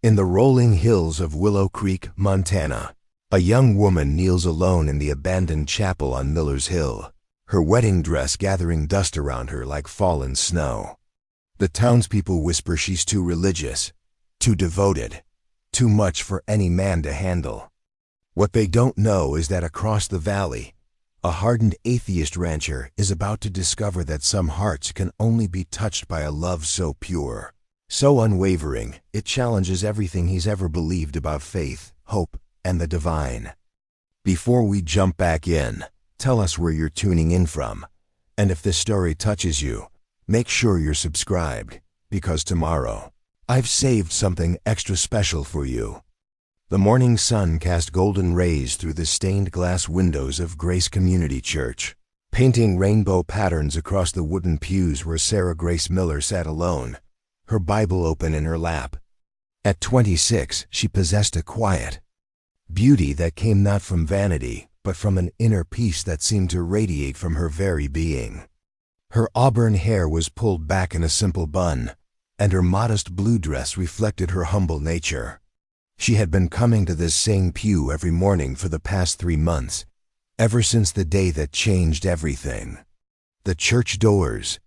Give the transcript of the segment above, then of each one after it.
In the rolling hills of Willow Creek, Montana, a young woman kneels alone in the abandoned chapel on Miller's Hill, her wedding dress gathering dust around her like fallen snow. The townspeople whisper she's too religious, too devoted, too much for any man to handle. What they don't know is that across the valley, a hardened atheist rancher is about to discover that some hearts can only be touched by a love so pure, so unwavering, it challenges everything he's ever believed about faith, hope, and the divine. Before we jump back in, tell us where you're tuning in from, and if this story touches you, make sure you're subscribed, because tomorrow, I've saved something extra special for you. The morning sun cast golden rays through the stained glass windows of Grace Community Church, painting rainbow patterns across the wooden pews where Sarah Grace Miller sat alone, her Bible open in her lap. At 26, she possessed a quiet beauty that came not from vanity, but from an inner peace that seemed to radiate from her very being. Her auburn hair was pulled back in a simple bun, and her modest blue dress reflected her humble nature. She had been coming to this same pew every morning for the past 3 months, ever since the day that changed everything. The church doors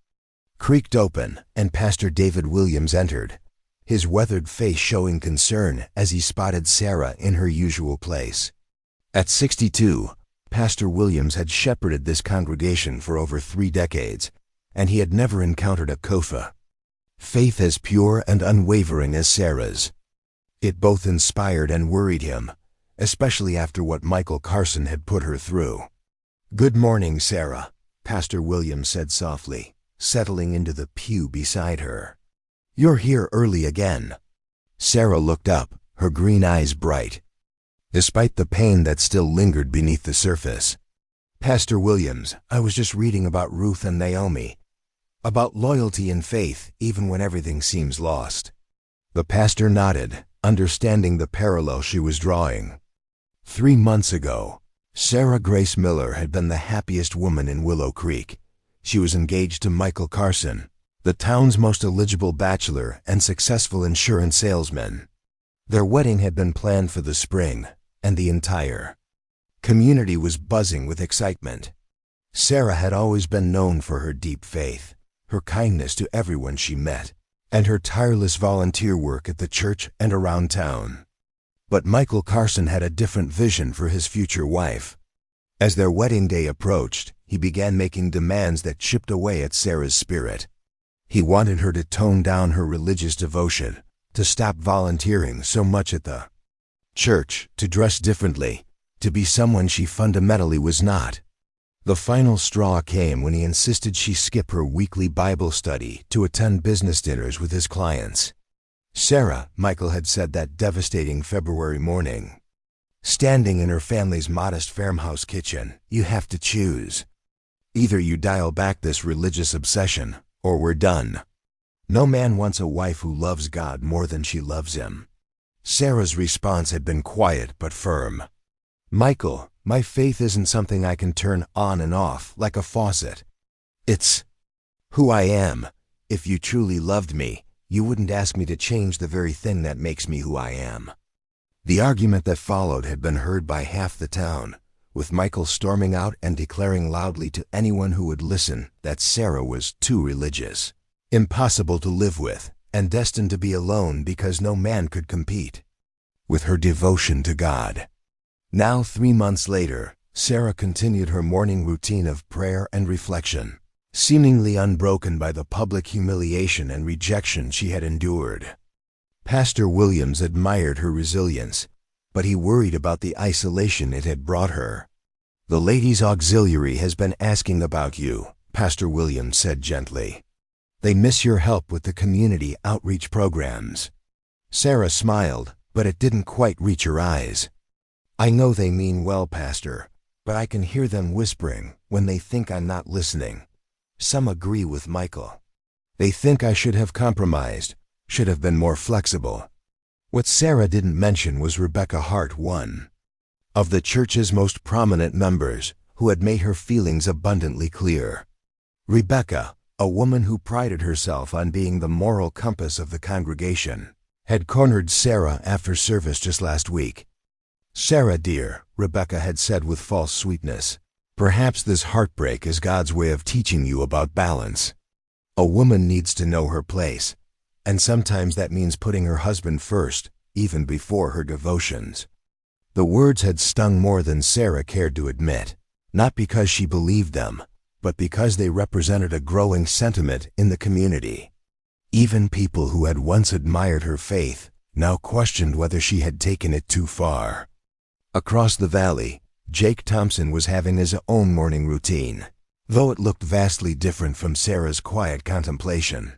creaked open, and Pastor David Williams entered, his weathered face showing concern as he spotted Sarah in her usual place. At 62, Pastor Williams had shepherded this congregation for over 3 decades, and he had never encountered a kofa faith as pure and unwavering as Sarah's. It both inspired and worried him, especially after what Michael Carson had put her through. "Good morning, Sarah," Pastor Williams said softly, settling into the pew beside her. "You're here early again." Sarah looked up, her green eyes bright, despite the pain that still lingered beneath the surface. "Pastor Williams, I was just reading about Ruth and Naomi, about loyalty and faith even when everything seems lost." The pastor nodded, understanding the parallel she was drawing. 3 months ago, Sarah Grace Miller had been the happiest woman in Willow Creek. She was engaged to Michael Carson, the town's most eligible bachelor and successful insurance salesman. Their wedding had been planned for the spring, and the entire community was buzzing with excitement. Sarah had always been known for her deep faith, her kindness to everyone she met, and her tireless volunteer work at the church and around town. But Michael Carson had a different vision for his future wife. As their wedding day approached, he began making demands that chipped away at Sarah's spirit. He wanted her to tone down her religious devotion, to stop volunteering so much at the church, to dress differently, to be someone she fundamentally was not. The final straw came when he insisted she skip her weekly Bible study to attend business dinners with his clients. "Sarah," Michael had said that devastating February morning, standing in her family's modest farmhouse kitchen, "you have to choose. Either you dial back this religious obsession, or we're done. No man wants a wife who loves God more than she loves him." Sarah's response had been quiet but firm. "Michael, my faith isn't something I can turn on and off like a faucet. It's who I am. If you truly loved me, you wouldn't ask me to change the very thing that makes me who I am." The argument that followed had been heard by half the town, with Michael storming out and declaring loudly to anyone who would listen that Sarah was too religious, impossible to live with, and destined to be alone because no man could compete with her devotion to God. Now, 3 months later, Sarah continued her morning routine of prayer and reflection, seemingly unbroken by the public humiliation and rejection she had endured. Pastor Williams admired her resilience, but he worried about the isolation it had brought her. "The ladies' auxiliary has been asking about you," Pastor Williams said gently. "They miss your help with the community outreach programs." Sarah smiled, but it didn't quite reach her eyes. "I know they mean well, Pastor, but I can hear them whispering when they think I'm not listening." Some agree with Michael. They think I should have compromised, should have been more flexible. What Sarah didn't mention was Rebecca Hart, one of the church's most prominent members, who had made her feelings abundantly clear. Rebecca, a woman who prided herself on being the moral compass of the congregation, had cornered Sarah after service just last week. "Sarah, dear," Rebecca had said with false sweetness, "perhaps this heartbreak is God's way of teaching you about balance. A woman needs to know her place, and sometimes that means putting her husband first, even before her devotions." The words had stung more than Sarah cared to admit, not because she believed them, but because they represented a growing sentiment in the community. Even people who had once admired her faith now questioned whether she had taken it too far. Across the valley, Jake Thompson was having his own morning routine, though it looked vastly different from Sarah's quiet contemplation.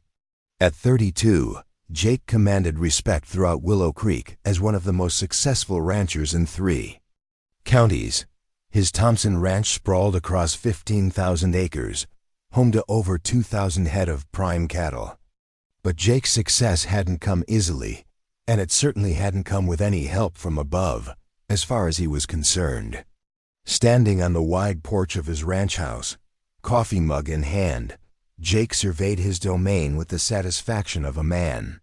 At 32, Jake commanded respect throughout Willow Creek as one of the most successful ranchers in 3 counties. His Thompson ranch sprawled across 15,000 acres, home to over 2,000 head of prime cattle. But Jake's success hadn't come easily, and it certainly hadn't come with any help from above, as far as he was concerned. Standing on the wide porch of his ranch house, coffee mug in hand, Jake surveyed his domain with the satisfaction of a man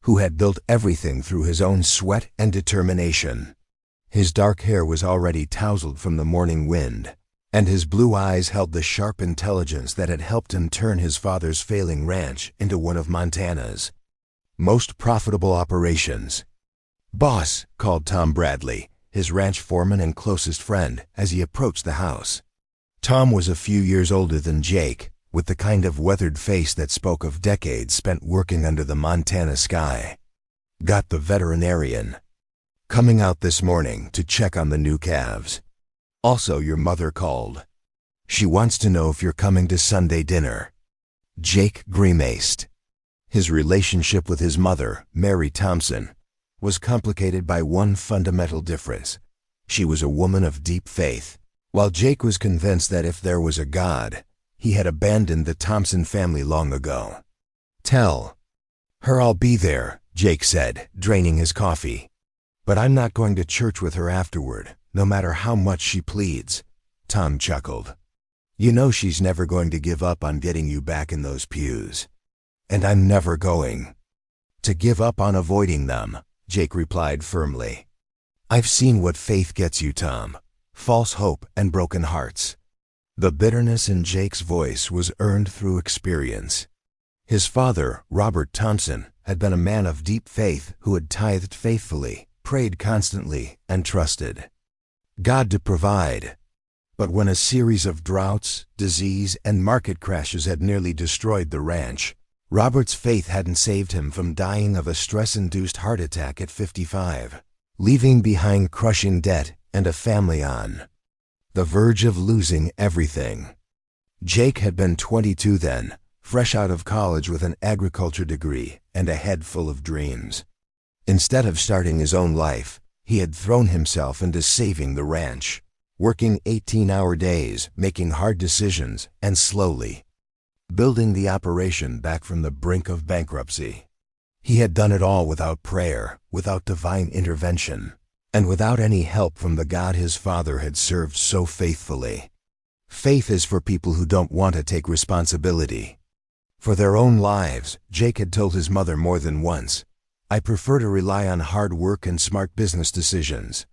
who had built everything through his own sweat and determination. His dark hair was already tousled from the morning wind, and his blue eyes held the sharp intelligence that had helped him turn his father's failing ranch into one of Montana's most profitable operations. "Boss," called Tom Bradley, his ranch foreman and closest friend, as he approached the house. Tom was a few years older than Jake, with the kind of weathered face that spoke of decades spent working under the Montana sky. "Got the veterinarian coming out this morning to check on the new calves. Also, your mother called. She wants to know if you're coming to Sunday dinner." Jake grimaced. His relationship with his mother, Mary Thompson, was complicated by one fundamental difference. She was a woman of deep faith, while Jake was convinced that if there was a God, he had abandoned the Thompson family long ago. "Tell her I'll be there," Jake said, draining his coffee. "But I'm not going to church with her afterward, no matter how much she pleads." Tom chuckled. "You know she's never going to give up on getting you back in those pews. And I'm never going to give up on avoiding them," Jake replied firmly. "I've seen what faith gets you, Tom. False hope and broken hearts." The bitterness in Jake's voice was earned through experience. His father, Robert Thompson, had been a man of deep faith who had tithed faithfully, prayed constantly, and trusted God to provide. But when a series of droughts, disease, and market crashes had nearly destroyed the ranch, Robert's faith hadn't saved him from dying of a stress-induced heart attack at 55, leaving behind crushing debt and a family on the verge of losing everything. Jake had been 22 then, fresh out of college with an agriculture degree and a head full of dreams. Instead of starting his own life, he had thrown himself into saving the ranch, working 18-hour days, making hard decisions, and slowly building the operation back from the brink of bankruptcy. He had done it all without prayer, without divine intervention, and without any help from the God his father had served so faithfully. Faith is for people who don't want to take responsibility for their own lives, Jake had told his mother more than once. "I prefer to rely on hard work and smart business decisions."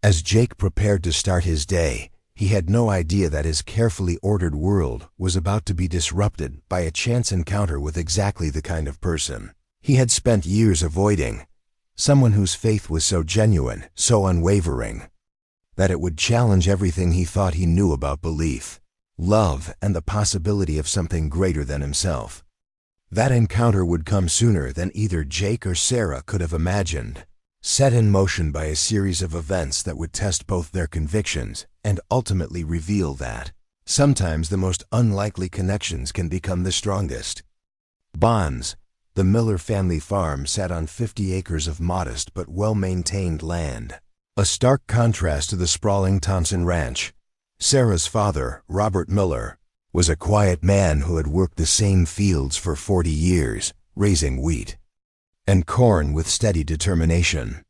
As Jake prepared to start his day, he had no idea that his carefully ordered world was about to be disrupted by a chance encounter with exactly the kind of person he had spent years avoiding, someone whose faith was so genuine, so unwavering, that it would challenge everything he thought he knew about belief, love, and the possibility of something greater than himself. That encounter would come sooner than either Jake or Sarah could have imagined, set in motion by a series of events that would test both their convictions and ultimately reveal that sometimes the most unlikely connections can become the strongest. Bonds, the Miller family farm, sat on 50 acres of modest but well-maintained land, a stark contrast to the sprawling Thompson ranch. Sarah's father, Robert Miller, was a quiet man who had worked the same fields for 40 years, raising wheat and corn with steady determination.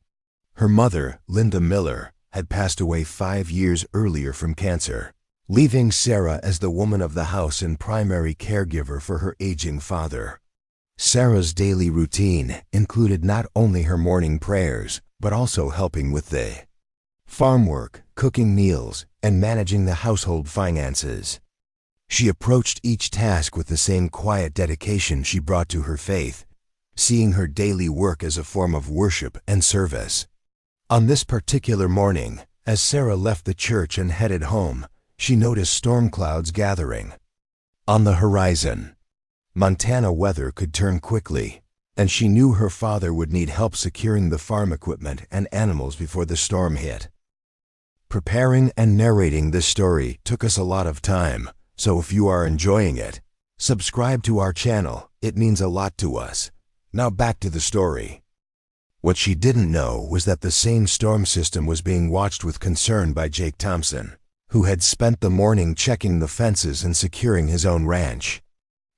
Her mother, Linda Miller, had passed away 5 years earlier from cancer, leaving Sarah as the woman of the house and primary caregiver for her aging father. Sarah's daily routine included not only her morning prayers, but also helping with the farm work, cooking meals, and managing the household finances. She approached each task with the same quiet dedication she brought to her faith, seeing her daily work as a form of worship and service. On this particular morning, as Sarah left the church and headed home, she noticed storm clouds gathering on the horizon. Montana weather could turn quickly, and she knew her father would need help securing the farm equipment and animals before the storm hit. Preparing and narrating this story took us a lot of time, so if you are enjoying it, subscribe to our channel. It means a lot to us. Now back to the story. What she didn't know was that the same storm system was being watched with concern by Jake Thompson, who had spent the morning checking the fences and securing his own ranch.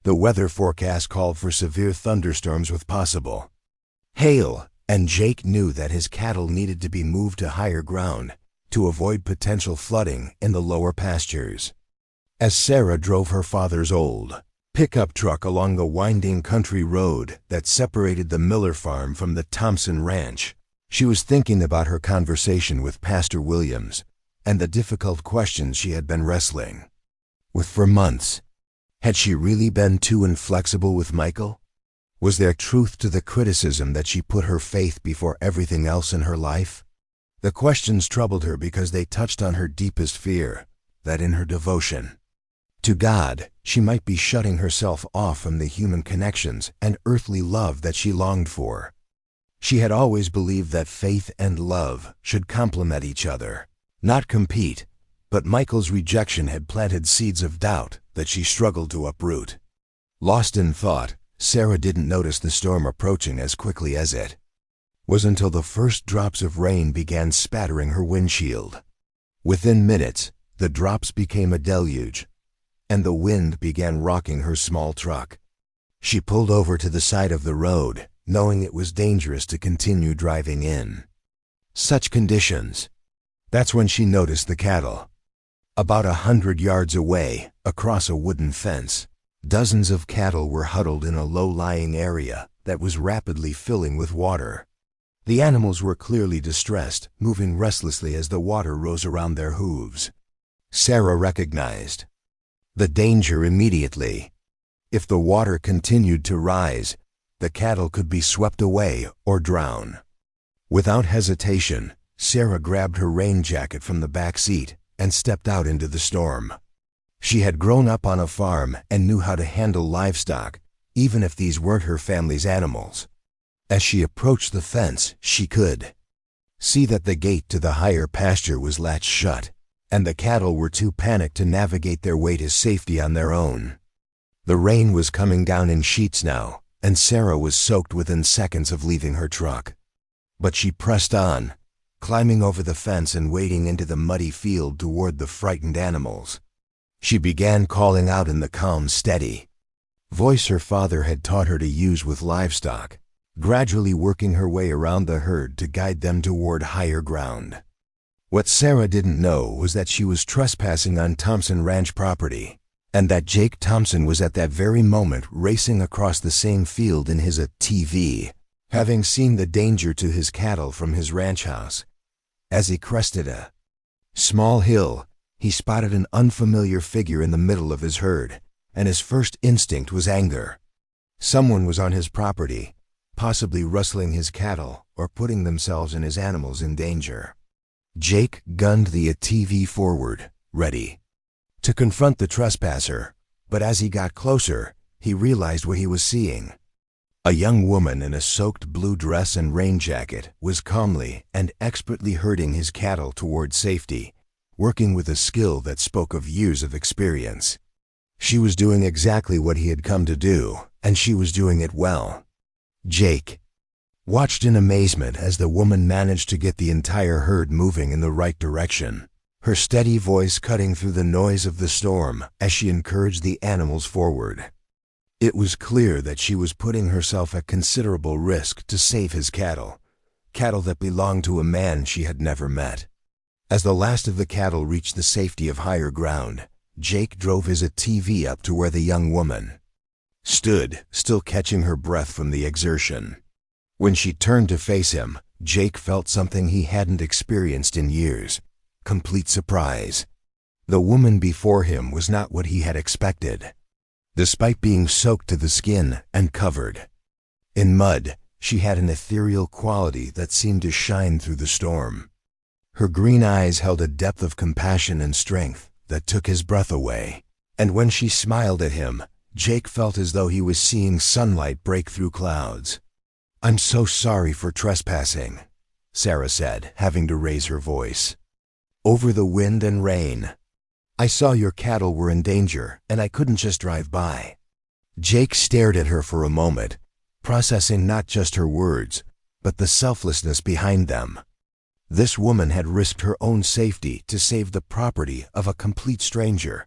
The weather forecast called for severe thunderstorms with possible hail, and Jake knew that his cattle needed to be moved to higher ground to avoid potential flooding in the lower pastures. As Sarah drove her father's old pickup truck along the winding country road that separated the Miller farm from the Thompson ranch, she was thinking about her conversation with Pastor Williams and the difficult questions she had been wrestling with for months. Had she really been too inflexible with Michael? Was there truth to the criticism that she put her faith before everything else in her life? The questions troubled her because they touched on her deepest fear, that in her devotion to God, she might be shutting herself off from the human connections and earthly love that she longed for. She had always believed that faith and love should complement each other, not compete, but Michael's rejection had planted seeds of doubt that she struggled to uproot. Lost in thought, Sarah didn't notice the storm approaching as quickly as it was until the first drops of rain began spattering her windshield. Within minutes, the drops became a deluge, and the wind began rocking her small truck. She pulled over to the side of the road, knowing it was dangerous to continue driving in such conditions. That's when she noticed the cattle. About 100 yards away, across a wooden fence, dozens of cattle were huddled in a low-lying area that was rapidly filling with water. The animals were clearly distressed, moving restlessly as the water rose around their hooves. Sarah recognized the danger immediately. If the water continued to rise, the cattle could be swept away or drown. Without hesitation, Sarah grabbed her rain jacket from the back seat and stepped out into the storm. She had grown up on a farm and knew how to handle livestock, even if these weren't her family's animals. As she approached the fence, she could see that the gate to the higher pasture was latched shut, and the cattle were too panicked to navigate their way to safety on their own. The rain was coming down in sheets now, and Sarah was soaked within seconds of leaving her truck. But she pressed on, climbing over the fence and wading into the muddy field toward the frightened animals. She began calling out in the calm, steady voice her father had taught her to use with livestock, gradually working her way around the herd to guide them toward higher ground. What Sarah didn't know was that she was trespassing on Thompson Ranch property, and that Jake Thompson was at that very moment racing across the same field in his ATV, having seen the danger to his cattle from his ranch house. As he crested a small hill, he spotted an unfamiliar figure in the middle of his herd, and his first instinct was anger. Someone was on his property, possibly rustling his cattle or putting themselves and his animals in danger. Jake gunned the ATV forward, ready to confront the trespasser, but as he got closer, he realized what he was seeing. A young woman in a soaked blue dress and rain jacket was calmly and expertly herding his cattle toward safety, working with a skill that spoke of years of experience. She was doing exactly what he had come to do, and she was doing it well. Jake watched in amazement as the woman managed to get the entire herd moving in the right direction, her steady voice cutting through the noise of the storm as she encouraged the animals forward. It was clear that she was putting herself at considerable risk to save his cattle that belonged to a man she had never met. As the last of the cattle reached the safety of higher ground, Jake drove his ATV up to where the young woman stood, still catching her breath from the exertion. When she turned to face him, Jake felt something he hadn't experienced in years: complete surprise. The woman before him was not what he had expected. Despite being soaked to the skin and covered in mud, she had an ethereal quality that seemed to shine through the storm. Her green eyes held a depth of compassion and strength that took his breath away. And when she smiled at him, Jake felt as though he was seeing sunlight break through clouds. "I'm so sorry for trespassing," Sarah said, having to raise her voice. "Over the wind and rain. I saw your cattle were in danger, and I couldn't just drive by." Jake stared at her for a moment, processing not just her words, but the selflessness behind them. This woman had risked her own safety to save the property of a complete stranger,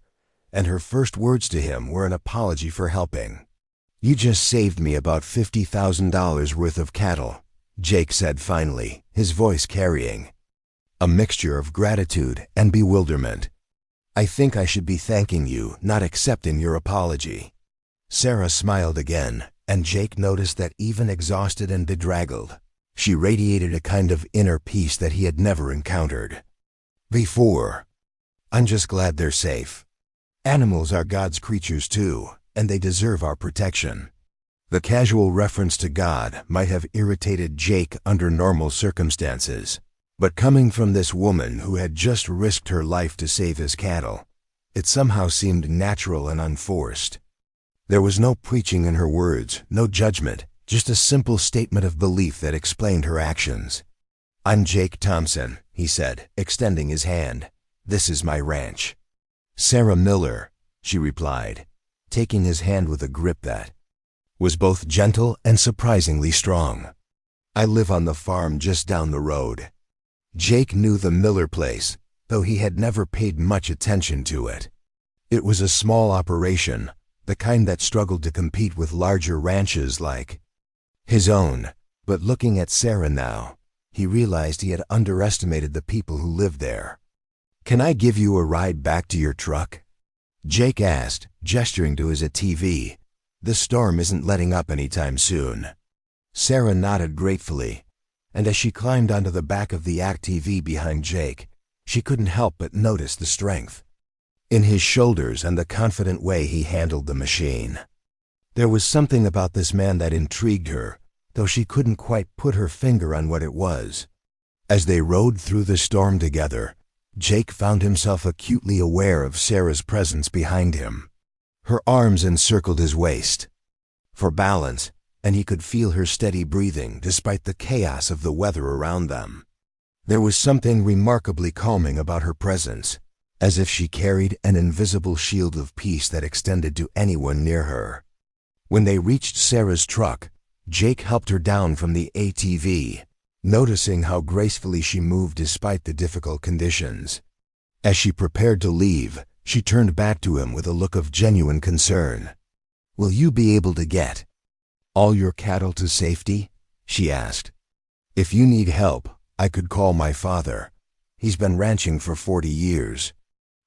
and her first words to him were an apology for helping. "You just saved me about $50,000 worth of cattle," Jake said finally, his voice carrying a mixture of gratitude and bewilderment. "I think I should be thanking you, not accepting your apology." Sarah smiled again, and Jake noticed that even exhausted and bedraggled, she radiated a kind of inner peace that he had never encountered before. "I'm just glad they're safe. Animals are God's creatures too, and they deserve our protection." The casual reference to God might have irritated Jake under normal circumstances, but coming from this woman who had just risked her life to save his cattle, it somehow seemed natural and unforced. There was no preaching in her words, no judgment, just a simple statement of belief that explained her actions. "I'm Jake Thompson," he said, extending his hand. "This is my ranch." "Sarah Miller," she replied, taking his hand with a grip that was both gentle and surprisingly strong. "I live on the farm just down the road." Jake knew the Miller place, though he had never paid much attention to it. It was a small operation, the kind that struggled to compete with larger ranches like his own. But looking at Sarah now, he realized he had underestimated the people who lived there. "Can I give you a ride back to your truck?" Jake asked, gesturing to his ATV. "The storm isn't letting up anytime soon." Sarah nodded gratefully, and as she climbed onto the back of the ATV behind Jake, she couldn't help but notice the strength in his shoulders and the confident way he handled the machine. There was something about this man that intrigued her, though she couldn't quite put her finger on what it was. As they rode through the storm together, Jake found himself acutely aware of Sarah's presence behind him. Her arms encircled his waist for balance, and he could feel her steady breathing despite the chaos of the weather around them. There was something remarkably calming about her presence, as if she carried an invisible shield of peace that extended to anyone near her. When they reached Sarah's truck, Jake helped her down from the ATV, noticing how gracefully she moved despite the difficult conditions. As she prepared to leave, she turned back to him with a look of genuine concern. "Will you be able to get all your cattle to safety?" she asked. "If you need help, I could call my father. He's been ranching for 40 years.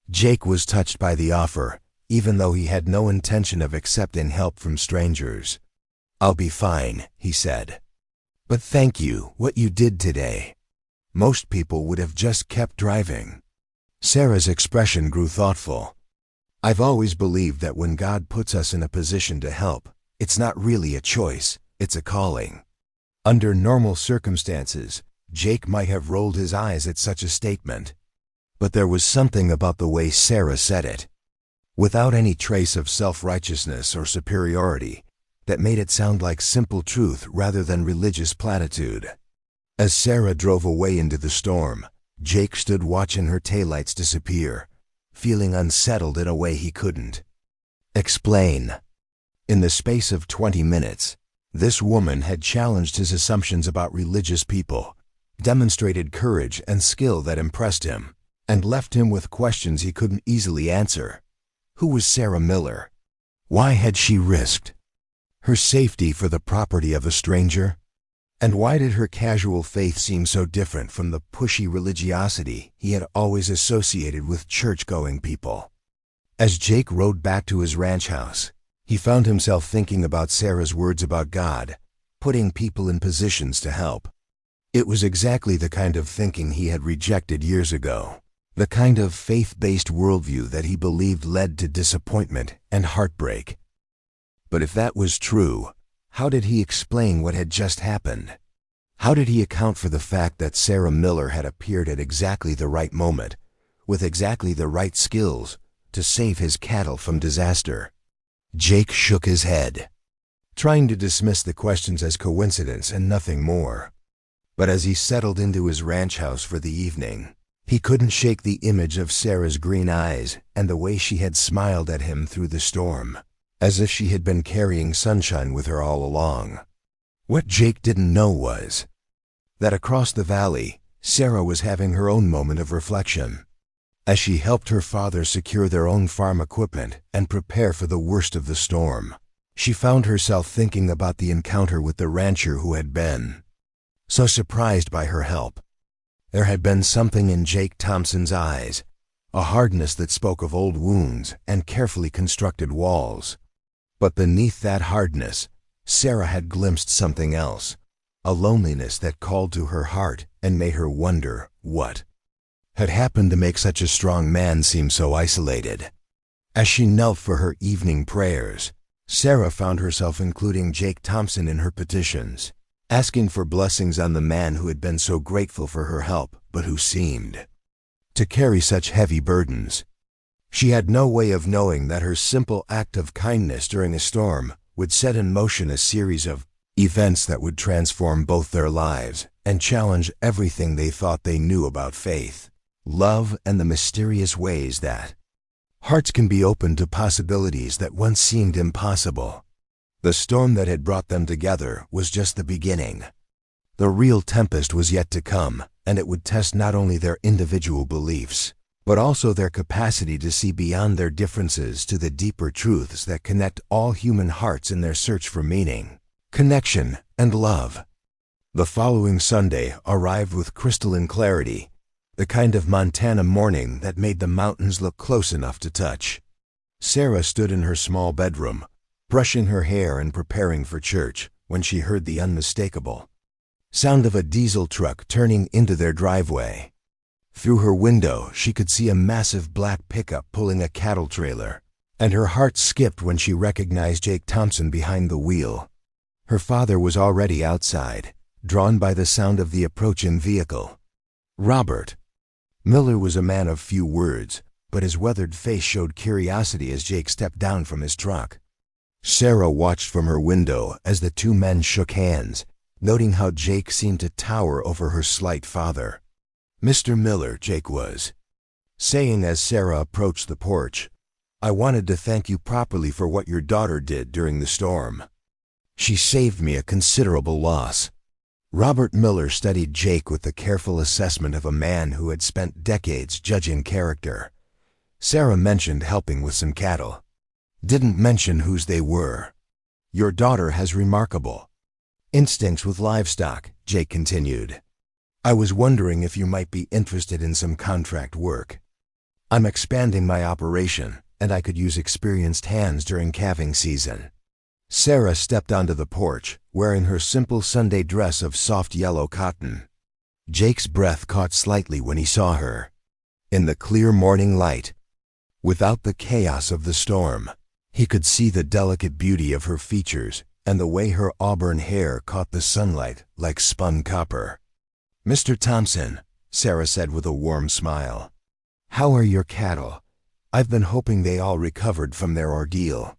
Jake was touched by the offer, even though he had no intention of accepting help from strangers. "I'll be fine," he said. "But thank you, what you did today. Most people would have just kept driving." Sarah's expression grew thoughtful. "I've always believed that when God puts us in a position to help, it's not really a choice, it's a calling." Under normal circumstances, Jake might have rolled his eyes at such a statement. But there was something about the way Sarah said it, without any trace of self-righteousness or superiority, that made it sound like simple truth rather than religious platitude. As Sarah drove away into the storm, Jake stood watching her taillights disappear, feeling unsettled in a way he couldn't explain. In the space of 20 minutes, this woman had challenged his assumptions about religious people, demonstrated courage and skill that impressed him, and left him with questions he couldn't easily answer. Who was Sarah Miller? Why had she risked her safety for the property of a stranger? And why did her casual faith seem so different from the pushy religiosity he had always associated with church-going people? As Jake rode back to his ranch house, He found himself thinking about Sarah's words about God, putting people in positions to help. It was exactly the kind of thinking he had rejected years ago, the kind of faith-based worldview that he believed led to disappointment and heartbreak. But if that was true, how did he explain what had just happened? How did he account for the fact that Sarah Miller had appeared at exactly the right moment, with exactly the right skills, to save his cattle from disaster? Jake shook his head, trying to dismiss the questions as coincidence and nothing more. But as he settled into his ranch house for the evening, he couldn't shake the image of Sarah's green eyes and the way she had smiled at him through the storm, as if she had been carrying sunshine with her all along. What Jake didn't know was that across the valley, Sarah was having her own moment of reflection. As she helped her father secure their own farm equipment and prepare for the worst of the storm, she found herself thinking about the encounter with the rancher who had been so surprised by her help. There had been something in Jake Thompson's eyes, a hardness that spoke of old wounds and carefully constructed walls. But beneath that hardness, Sarah had glimpsed something else, a loneliness that called to her heart and made her wonder what had happened to make such a strong man seem so isolated. As she knelt for her evening prayers, Sarah found herself including Jake Thompson in her petitions, asking for blessings on the man who had been so grateful for her help but who seemed to carry such heavy burdens. She had no way of knowing that her simple act of kindness during a storm would set in motion a series of events that would transform both their lives and challenge everything they thought they knew about faith, love, and the mysterious ways that hearts can be open to possibilities that once seemed impossible. The storm that had brought them together was just the beginning. The real tempest was yet to come, and it would test not only their individual beliefs, but also their capacity to see beyond their differences to the deeper truths that connect all human hearts in their search for meaning, connection, and love. The following Sunday arrived with crystalline clarity, the kind of Montana morning that made the mountains look close enough to touch. Sarah stood in her small bedroom, brushing her hair and preparing for church, when she heard the unmistakable sound of a diesel truck turning into their driveway. Through her window, she could see a massive black pickup pulling a cattle trailer, and her heart skipped when she recognized Jake Thompson behind the wheel. Her father was already outside, drawn by the sound of the approaching vehicle. Robert Miller was a man of few words, but his weathered face showed curiosity as Jake stepped down from his truck. Sarah watched from her window as the two men shook hands, noting how Jake seemed to tower over her slight father. "Mr. Miller," Jake was saying as Sarah approached the porch, "I wanted to thank you properly for what your daughter did during the storm. She saved me a considerable loss." Robert Miller studied Jake with the careful assessment of a man who had spent decades judging character. Sarah mentioned helping with some cattle. Didn't mention whose they were. "Your daughter has remarkable instincts with livestock," Jake continued. "I was wondering if you might be interested in some contract work. I'm expanding my operation, and I could use experienced hands during calving season." Sarah stepped onto the porch, wearing her simple Sunday dress of soft yellow cotton. Jake's breath caught slightly when he saw her. In the clear morning light, without the chaos of the storm, he could see the delicate beauty of her features and the way her auburn hair caught the sunlight like spun copper. "Mr. Thompson," Sarah said with a warm smile, "how are your cattle? I've been hoping they all recovered from their ordeal."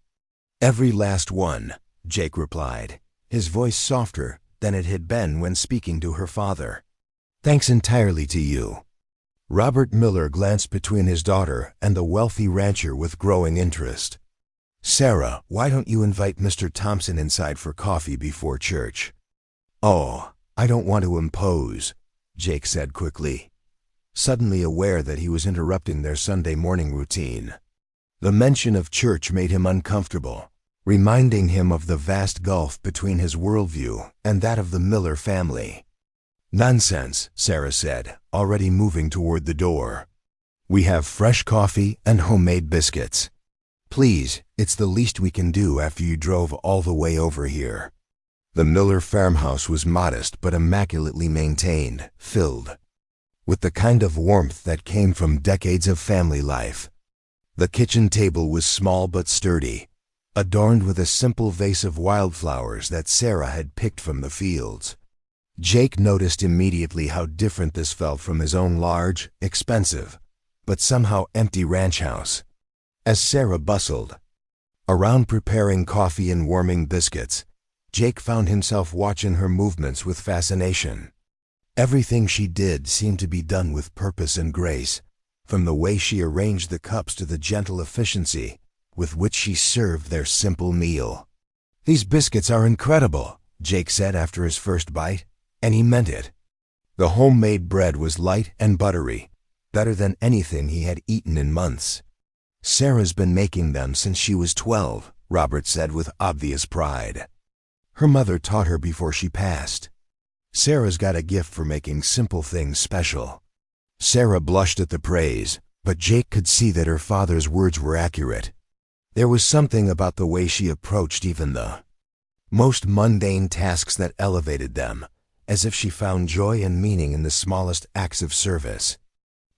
"Every last one," Jake replied, his voice softer than it had been when speaking to her father. "Thanks entirely to you." Robert Miller glanced between his daughter and the wealthy rancher with growing interest. "Sarah, why don't you invite Mr. Thompson inside for coffee before church?" "Oh, I don't want to impose," Jake said quickly, suddenly aware that he was interrupting their Sunday morning routine. The mention of church made him uncomfortable, reminding him of the vast gulf between his worldview and that of the Miller family. "Nonsense," Sarah said, already moving toward the door. "We have fresh coffee and homemade biscuits. Please, it's the least we can do after you drove all the way over here. The Miller farmhouse was modest but immaculately maintained, filled with the kind of warmth that came from decades of family life. The kitchen table was small but sturdy, adorned with a simple vase of wildflowers that Sarah had picked from the fields. Jake noticed immediately how different this felt from his own large, expensive, but somehow empty ranch house. As Sarah bustled around preparing coffee and warming biscuits, Jake found himself watching her movements with fascination. Everything she did seemed to be done with purpose and grace, from the way she arranged the cups to the gentle efficiency with which she served their simple meal. "These biscuits are incredible," Jake said after his first bite, and he meant it. The homemade bread was light and buttery, better than anything he had eaten in months. "Sarah's been making them since she was 12, Robert said with obvious pride. "Her mother taught her before she passed. Sarah's got a gift for making simple things special." Sarah blushed at the praise, but Jake could see that her father's words were accurate. There was something about the way she approached even the most mundane tasks that elevated them, as if she found joy and meaning in the smallest acts of service.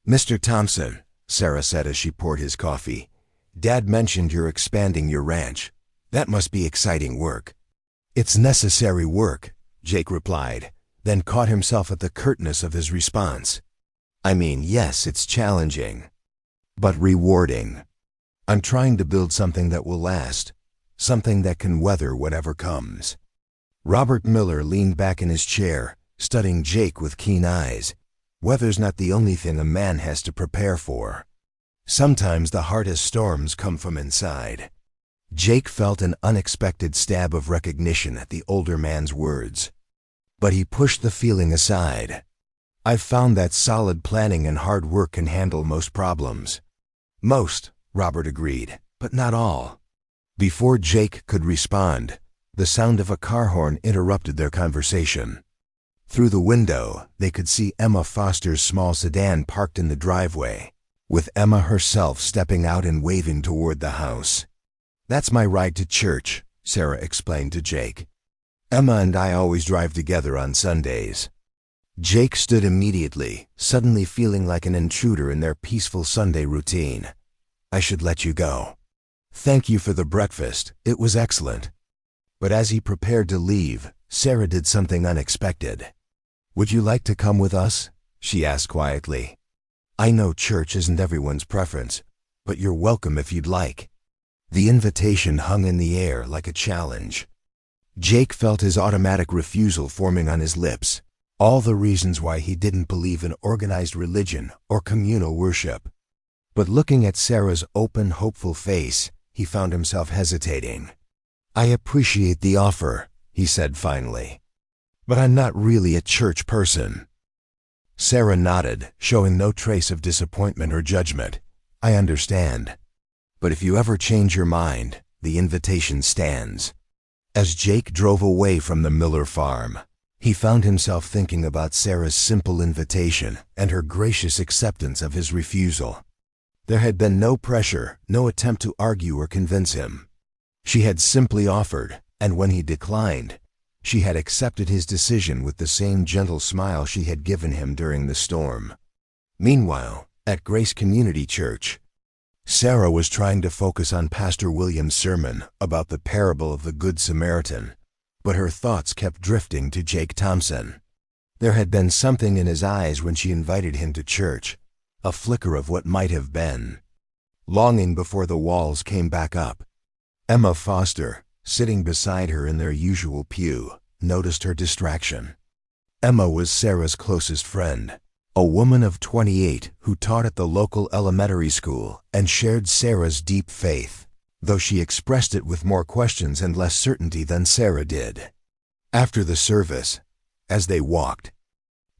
"Mr. Thompson," Sarah said as she poured his coffee, "Dad mentioned you're expanding your ranch. That must be exciting work." "It's necessary work," Jake replied, then caught himself at the curtness of his response. "I mean, yes, it's challenging, but rewarding. I'm trying to build something that will last, something that can weather whatever comes." Robert Miller leaned back in his chair, studying Jake with keen eyes. Weather's not the only thing a man has to prepare for. Sometimes the hardest storms come from inside. Jake felt an unexpected stab of recognition at the older man's words, but he pushed the feeling aside. "I've found that solid planning and hard work can handle most problems." "Most," Robert agreed, "but not all." Before Jake could respond, the sound of a car horn interrupted their conversation. Through the window, they could see Emma Foster's small sedan parked in the driveway, with Emma herself stepping out and waving toward the house. "That's my ride to church," Sarah explained to Jake. "Emma and I always drive together on Sundays." Jake stood immediately, suddenly feeling like an intruder in their peaceful Sunday routine. "I should let you go. Thank you for the breakfast, it was excellent." But as he prepared to leave, Sarah did something unexpected. "Would you like to come with us?" she asked quietly. "I know church isn't everyone's preference, but you're welcome if you'd like." The invitation hung in the air like a challenge. Jake felt his automatic refusal forming on his lips, all the reasons why he didn't believe in organized religion or communal worship. But looking at Sarah's open, hopeful face, he found himself hesitating. "I appreciate the offer," he said finally, "but I'm not really a church person." Sarah nodded, showing no trace of disappointment or judgment. "I understand. But if you ever change your mind, the invitation stands." As Jake drove away from the Miller farm, he found himself thinking about Sarah's simple invitation and her gracious acceptance of his refusal. There had been no pressure, no attempt to argue or convince him. She had simply offered, and when he declined, she had accepted his decision with the same gentle smile she had given him during the storm. Meanwhile, at Grace Community Church, Sarah was trying to focus on Pastor William's sermon about the parable of the Good Samaritan, but her thoughts kept drifting to Jake Thompson. There had been something in his eyes when she invited him to church, a flicker of what might have been. Longing before the walls came back up. Emma Foster, sitting beside her in their usual pew, noticed her distraction. Emma was Sarah's closest friend, a woman of 28 who taught at the local elementary school and shared Sarah's deep faith, though she expressed it with more questions and less certainty than Sarah did. After the service, as they walked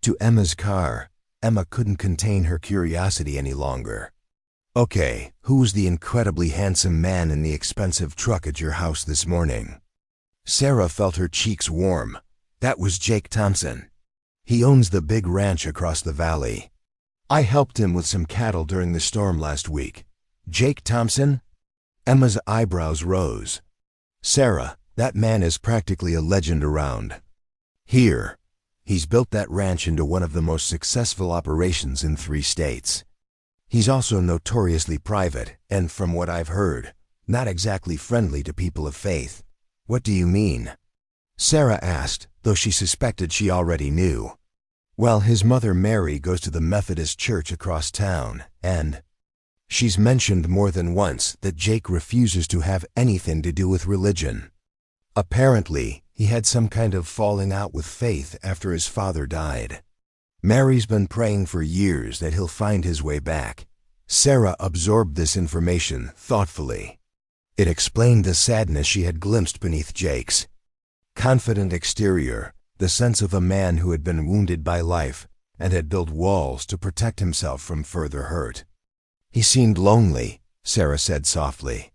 to Emma's car, Emma couldn't contain her curiosity any longer. "Okay, who was the incredibly handsome man in the expensive truck at your house this morning?" Sarah felt her cheeks warm. "That was Jake Thompson. He owns the big ranch across the valley. I helped him with some cattle during the storm last week." "Jake Thompson?" Emma's eyebrows rose. Sarah, that man is practically a legend around here. He's built that ranch into one of the most successful operations in 3 states. He's also notoriously private, and from what I've heard, not exactly friendly to people of faith. What do you mean? Sarah asked, though she suspected she already knew. Well, his mother Mary goes to the Methodist church across town, and she's mentioned more than once that Jake refuses to have anything to do with religion. Apparently, he had some kind of falling out with faith after his father died. Mary's been praying for years that he'll find his way back. Sarah absorbed this information thoughtfully. It explained the sadness she had glimpsed beneath Jake's confident exterior, the sense of a man who had been wounded by life and had built walls to protect himself from further hurt. He seemed lonely, Sarah said softly.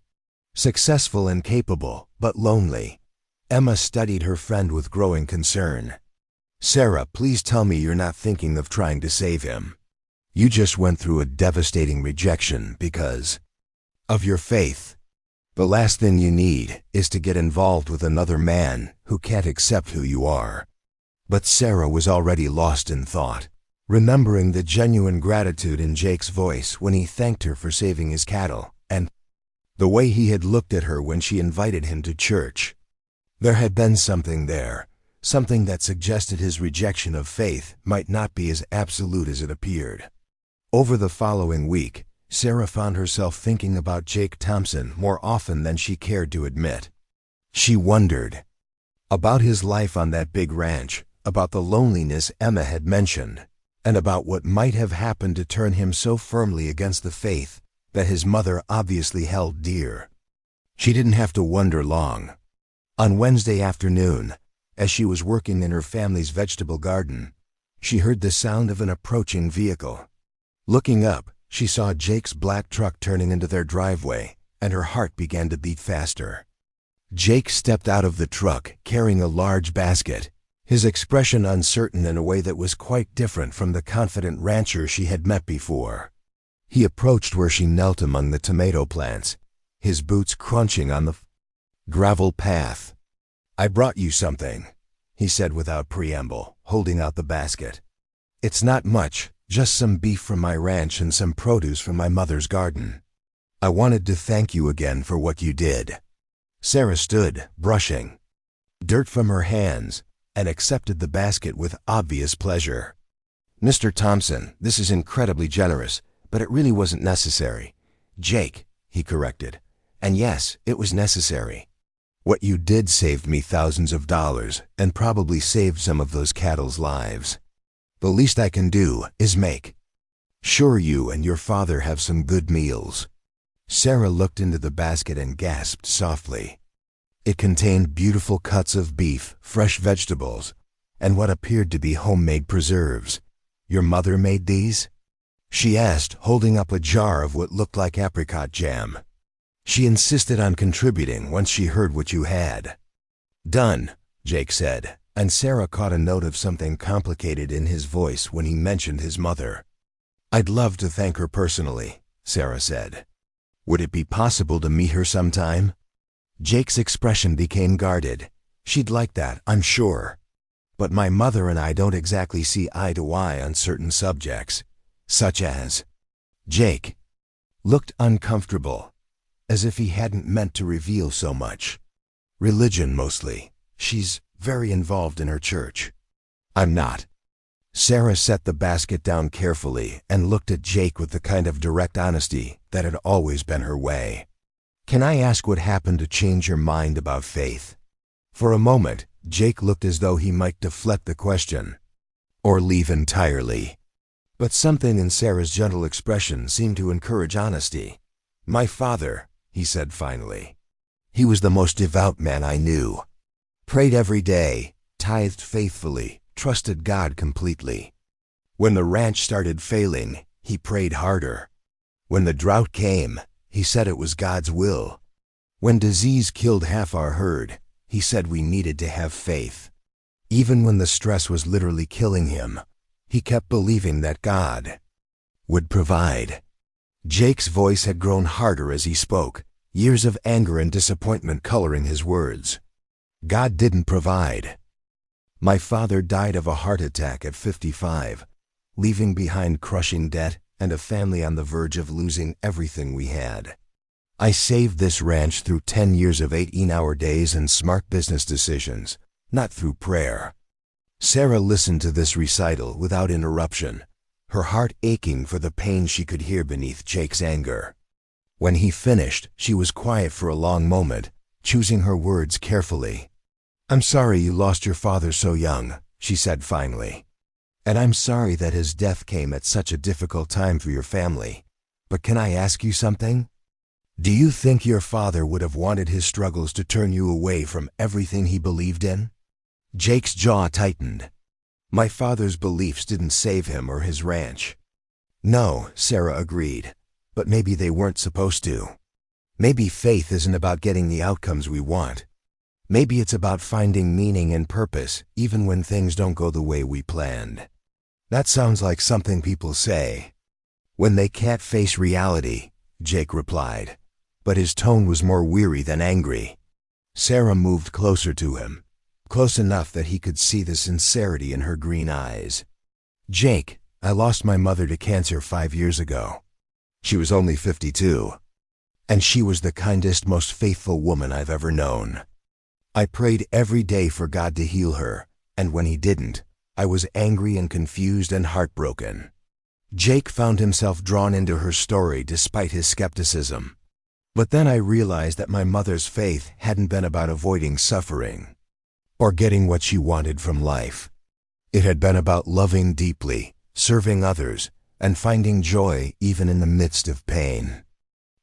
Successful and capable, but lonely. Emma studied her friend with growing concern. Sarah, please tell me you're not thinking of trying to save him. You just went through a devastating rejection because of your faith. The last thing you need is to get involved with another man who can't accept who you are. But Sarah was already lost in thought, remembering the genuine gratitude in Jake's voice when he thanked her for saving his cattle, and the way he had looked at her when she invited him to church. There had been something there, something that suggested his rejection of faith might not be as absolute as it appeared. Over the following week, Sarah found herself thinking about Jake Thompson more often than she cared to admit. She wondered about his life on that big ranch, about the loneliness Emma had mentioned, and about what might have happened to turn him so firmly against the faith that his mother obviously held dear. She didn't have to wonder long. On Wednesday afternoon, as she was working in her family's vegetable garden, she heard the sound of an approaching vehicle. Looking up, she saw Jake's black truck turning into their driveway, and her heart began to beat faster. Jake stepped out of the truck carrying a large basket, his expression uncertain in a way that was quite different from the confident rancher she had met before. He approached where she knelt among the tomato plants, his boots crunching on the gravel path. I brought you something, he said without preamble, holding out the basket. It's not much, just some beef from my ranch and some produce from my mother's garden. I wanted to thank you again for what you did. Sarah stood, brushing dirt from her hands, and accepted the basket with obvious pleasure. Mr. Thompson, this is incredibly generous, but it really wasn't necessary. Jake, he corrected. And yes, it was necessary. What you did saved me thousands of dollars and probably saved some of those cattle's lives. The least I can do is make sure you and your father have some good meals. Sarah looked into the basket and gasped softly. It contained beautiful cuts of beef, fresh vegetables, and what appeared to be homemade preserves. Your mother made these? She asked, holding up a jar of what looked like apricot jam. She insisted on contributing once she heard what you had. Done, Jake said, and Sarah caught a note of something complicated in his voice when he mentioned his mother. I'd love to thank her personally, Sarah said. Would it be possible to meet her sometime? Jake's expression became guarded. She'd like that, I'm sure. But my mother and I don't exactly see eye to eye on certain subjects, such as Jake looked uncomfortable, as if he hadn't meant to reveal so much. Religion mostly. She's very involved in her church. I'm not. Sarah set the basket down carefully and looked at Jake with the kind of direct honesty that had always been her way. Can I ask what happened to change your mind about faith? For a moment, Jake looked as though he might deflect the question, or leave entirely. But something in Sarah's gentle expression seemed to encourage honesty. My father, he said finally. He was the most devout man I knew. Prayed every day, tithed faithfully, trusted God completely. When the ranch started failing, he prayed harder. When the drought came, he said it was God's will. When disease killed half our herd, he said we needed to have faith. Even when the stress was literally killing him, he kept believing that God would provide. Jake's voice had grown harder as he spoke, years of anger and disappointment coloring his words. God didn't provide. My father died of a heart attack at 55, leaving behind crushing debt and a family on the verge of losing everything we had. I saved this ranch through 10 years of 18-hour days and smart business decisions, not through prayer. Sarah listened to this recital without interruption, her heart aching for the pain she could hear beneath Jake's anger. When he finished, she was quiet for a long moment, choosing her words carefully. "I'm sorry you lost your father so young," she said finally. "And I'm sorry that his death came at such a difficult time for your family. But can I ask you something? Do you think your father would have wanted his struggles to turn you away from everything he believed in?" Jake's jaw tightened. "My father's beliefs didn't save him or his ranch." "No," Sarah agreed, "but maybe they weren't supposed to. Maybe faith isn't about getting the outcomes we want. Maybe it's about finding meaning and purpose even when things don't go the way we planned." "That sounds like something people say when they can't face reality," Jake replied, but his tone was more weary than angry. Sarah moved closer to him, close enough that he could see the sincerity in her green eyes. "Jake, I lost my mother to cancer 5 years ago. She was only 52, and she was the kindest, most faithful woman I've ever known. I prayed every day for God to heal her, and when he didn't, I was angry and confused and heartbroken." Jake found himself drawn into her story despite his skepticism. "But then I realized that my mother's faith hadn't been about avoiding suffering or getting what she wanted from life. It had been about loving deeply, serving others, and finding joy even in the midst of pain.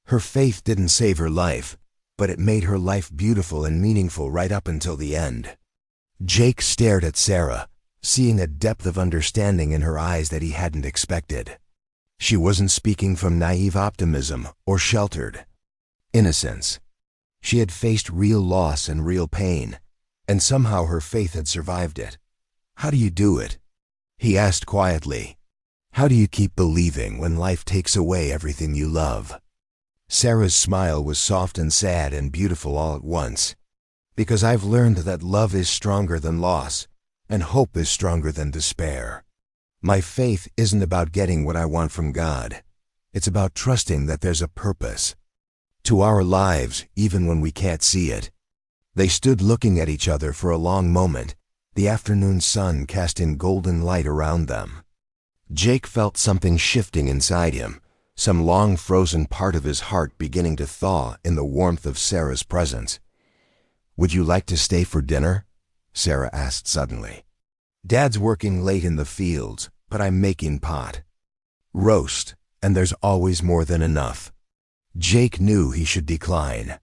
Her faith didn't save her life, but it made her life beautiful and meaningful right up until the end." Jake stared at Sarah, seeing a depth of understanding in her eyes that he hadn't expected. She wasn't speaking from naive optimism or sheltered innocence. She had faced real loss and real pain, and somehow her faith had survived it. "How do you do it?" he asked quietly. "How do you keep believing when life takes away everything you love?" Sarah's smile was soft and sad and beautiful all at once. "Because I've learned that love is stronger than loss, and hope is stronger than despair. My faith isn't about getting what I want from God. It's about trusting that there's a purpose to our lives even when we can't see it." They stood looking at each other for a long moment, the afternoon sun casting golden light around them. Jake felt something shifting inside him, some long-frozen part of his heart beginning to thaw in the warmth of Sarah's presence. "Would you like to stay for dinner?" Sarah asked suddenly. "Dad's working late in the fields, but I'm making pot roast, and there's always more than enough." Jake knew he should decline.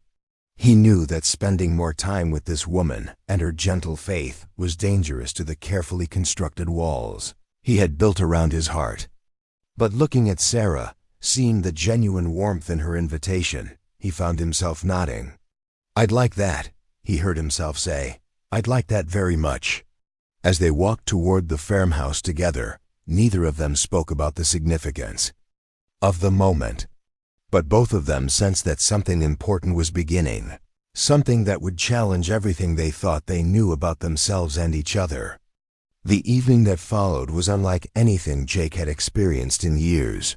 He knew that spending more time with this woman and her gentle faith was dangerous to the carefully constructed walls he had built around his heart. But looking at Sarah, seeing the genuine warmth in her invitation, he found himself nodding. "I'd like that," he heard himself say. "I'd like that very much." As they walked toward the farmhouse together, neither of them spoke about the significance of the moment. But both of them sensed that something important was beginning, something that would challenge everything they thought they knew about themselves and each other. The evening that followed was unlike anything Jake had experienced in years.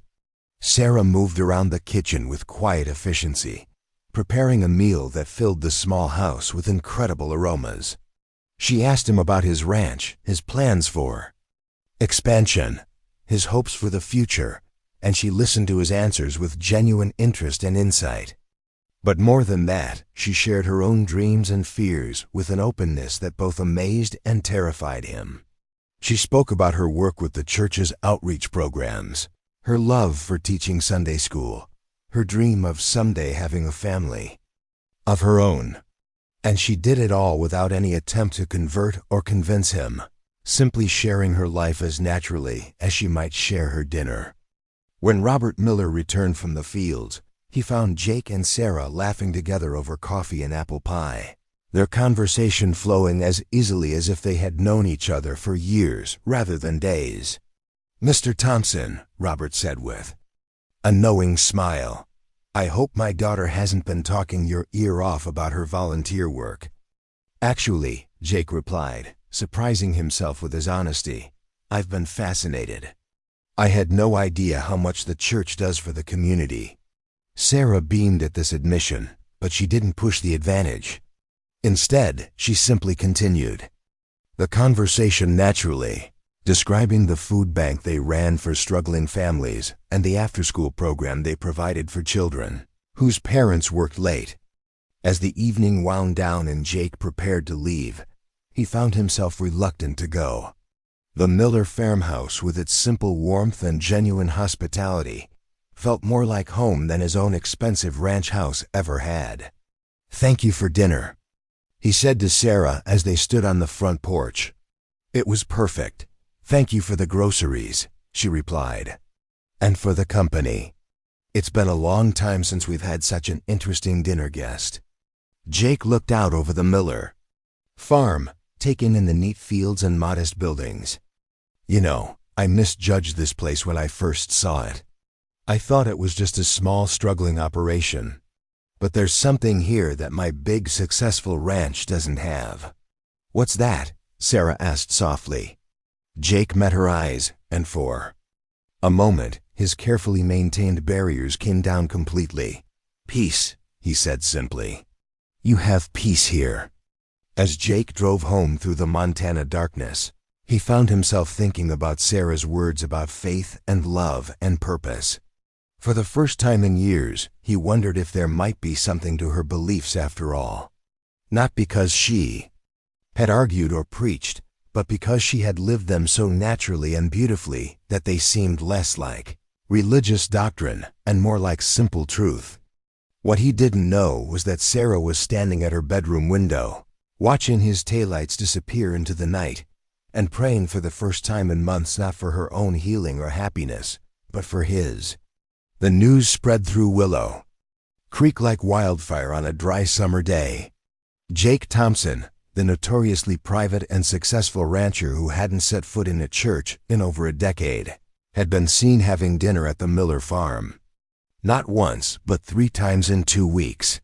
Sarah moved around the kitchen with quiet efficiency, preparing a meal that filled the small house with incredible aromas. She asked him about his ranch, his plans for expansion, his hopes for the future, and she listened to his answers with genuine interest and insight. But more than that, she shared her own dreams and fears with an openness that both amazed and terrified him. She spoke about her work with the church's outreach programs, her love for teaching Sunday school, her dream of someday having a family of her own. And she did it all without any attempt to convert or convince him, simply sharing her life as naturally as she might share her dinner. When Robert Miller returned from the fields, he found Jake and Sarah laughing together over coffee and apple pie, their conversation flowing as easily as if they had known each other for years rather than days. "Mr. Thompson," Robert said with a knowing smile, I hope my daughter hasn't been talking your ear off about her volunteer work." "Actually," Jake replied, surprising himself with his honesty, "I've been fascinated. I had no idea how much the church does for the community." Sarah beamed at this admission, but she didn't push the advantage. Instead, she simply continued the conversation naturally, describing the food bank they ran for struggling families and the after-school program they provided for children whose parents worked late. As the evening wound down and Jake prepared to leave, he found himself reluctant to go. The Miller farmhouse, with its simple warmth and genuine hospitality, felt more like home than his own expensive ranch house ever had. "Thank you for dinner," he said to Sarah as they stood on the front porch. "It was perfect. Thank you for the groceries," she replied. "And for the company. It's been a long time since we've had such an interesting dinner guest." Jake looked out over the Miller farm, taking in the neat fields and modest buildings. "You know, I misjudged this place when I first saw it. I thought it was just a small, struggling operation. But there's something here that my big, successful ranch doesn't have." "What's that?" Sarah asked softly. Jake met her eyes, and for a moment, his carefully maintained barriers came down completely. "Peace," he said simply. "You have peace here." As Jake drove home through the Montana darkness, he found himself thinking about Sarah's words about faith and love and purpose. For the first time in years, he wondered if there might be something to her beliefs after all. Not because she had argued or preached, but because she had lived them so naturally and beautifully that they seemed less like religious doctrine and more like simple truth. What he didn't know was that Sarah was standing at her bedroom window, watching his taillights disappear into the night, and praying for the first time in months not for her own healing or happiness, but for his. The news spread through Willow Creek like wildfire on a dry summer day. Jake Thompson, the notoriously private and successful rancher who hadn't set foot in a church in over a decade, had been seen having dinner at the Miller farm. Not once, but 3 times in 2 weeks.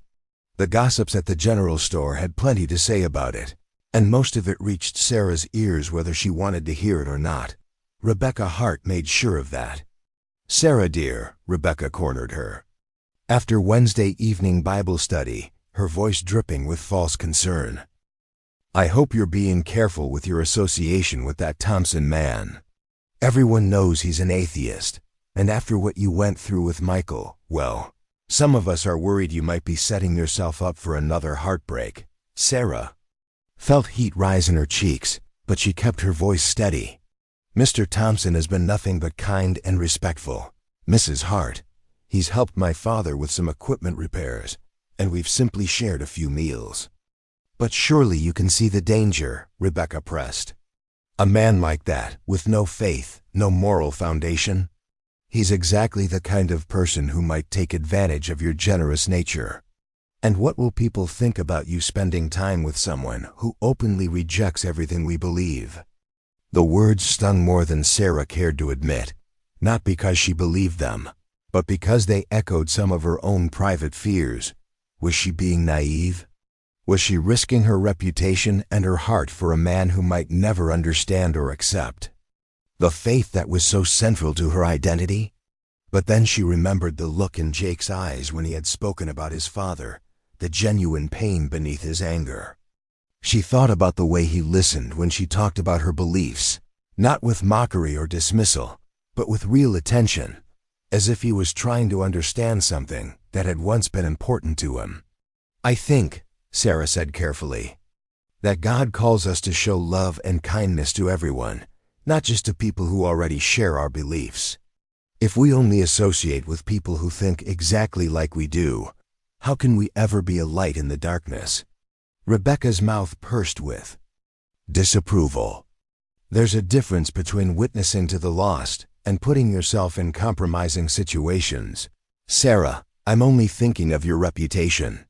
The gossips at the general store had plenty to say about it, and most of it reached Sarah's ears whether she wanted to hear it or not. Rebecca Hart made sure of that. "Sarah, dear," Rebecca cornered her. After Wednesday evening Bible study, her voice dripping with false concern. "I hope you're being careful with your association with that Thompson man. Everyone knows he's an atheist, and after what you went through with Michael, well, some of us are worried you might be setting yourself up for another heartbreak." Sarah felt heat rise in her cheeks, but she kept her voice steady. "Mr. Thompson has been nothing but kind and respectful, Mrs. Hart. He's helped my father with some equipment repairs, and we've simply shared a few meals." "But surely you can see the danger," Rebecca pressed. "A man like that, with no faith, no moral foundation? He's exactly the kind of person who might take advantage of your generous nature. And what will people think about you spending time with someone who openly rejects everything we believe?" The words stung more than Sarah cared to admit, not because she believed them, but because they echoed some of her own private fears. Was she being naive? Was she risking her reputation and her heart for a man who might never understand or accept the faith that was so central to her identity? But then she remembered the look in Jake's eyes when he had spoken about his father, the genuine pain beneath his anger. She thought about the way he listened when she talked about her beliefs, not with mockery or dismissal, but with real attention, as if he was trying to understand something that had once been important to him. "I think," Sarah said carefully, "that God calls us to show love and kindness to everyone, not just to people who already share our beliefs. If we only associate with people who think exactly like we do, how can we ever be a light in the darkness?" Rebecca's mouth pursed with disapproval. "There's a difference between witnessing to the lost and putting yourself in compromising situations. Sarah, I'm only thinking of your reputation."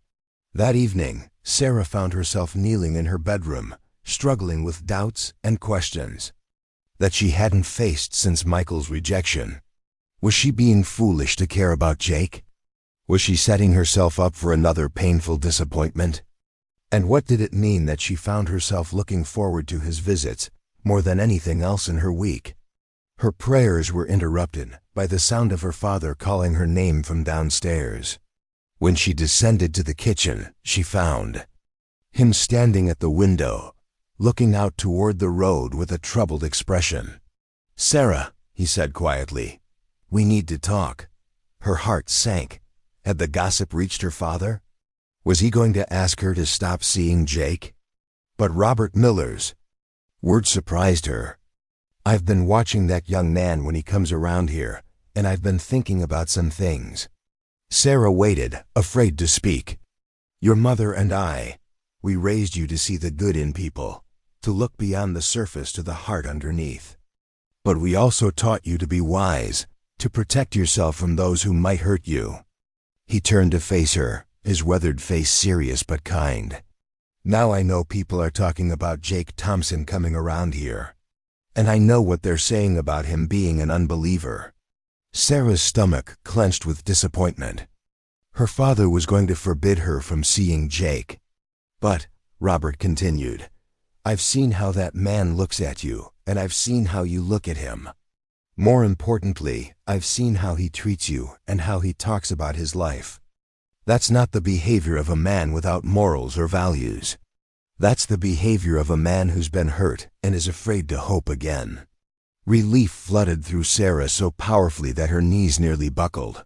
That evening, Sarah found herself kneeling in her bedroom, struggling with doubts and questions that she hadn't faced since Michael's rejection. Was she being foolish to care about Jake? Was she setting herself up for another painful disappointment? And what did it mean that she found herself looking forward to his visits more than anything else in her week? Her prayers were interrupted by the sound of her father calling her name from downstairs. When she descended to the kitchen, she found him standing at the window, looking out toward the road with a troubled expression. "Sarah," he said quietly, "we need to talk." Her heart sank. Had the gossip reached her father? Was he going to ask her to stop seeing Jake? But Robert Miller's words surprised her. "I've been watching that young man when he comes around here, and I've been thinking about some things." Sarah waited, afraid to speak. "Your mother and we raised you to see the good in people, to look beyond the surface to the heart underneath. But we also taught you to be wise, to protect yourself from those who might hurt you." He turned to face her, his weathered face serious but kind. "Now I know people are talking about Jake Thompson coming around here. And I know what they're saying about him being an unbeliever." Sarah's stomach clenched with disappointment. Her father was going to forbid her from seeing Jake. "But," Robert continued, "I've seen how that man looks at you, and I've seen how you look at him. More importantly, I've seen how he treats you and how he talks about his life. That's not the behavior of a man without morals or values. That's the behavior of a man who's been hurt and is afraid to hope again." Relief flooded through Sarah so powerfully that her knees nearly buckled.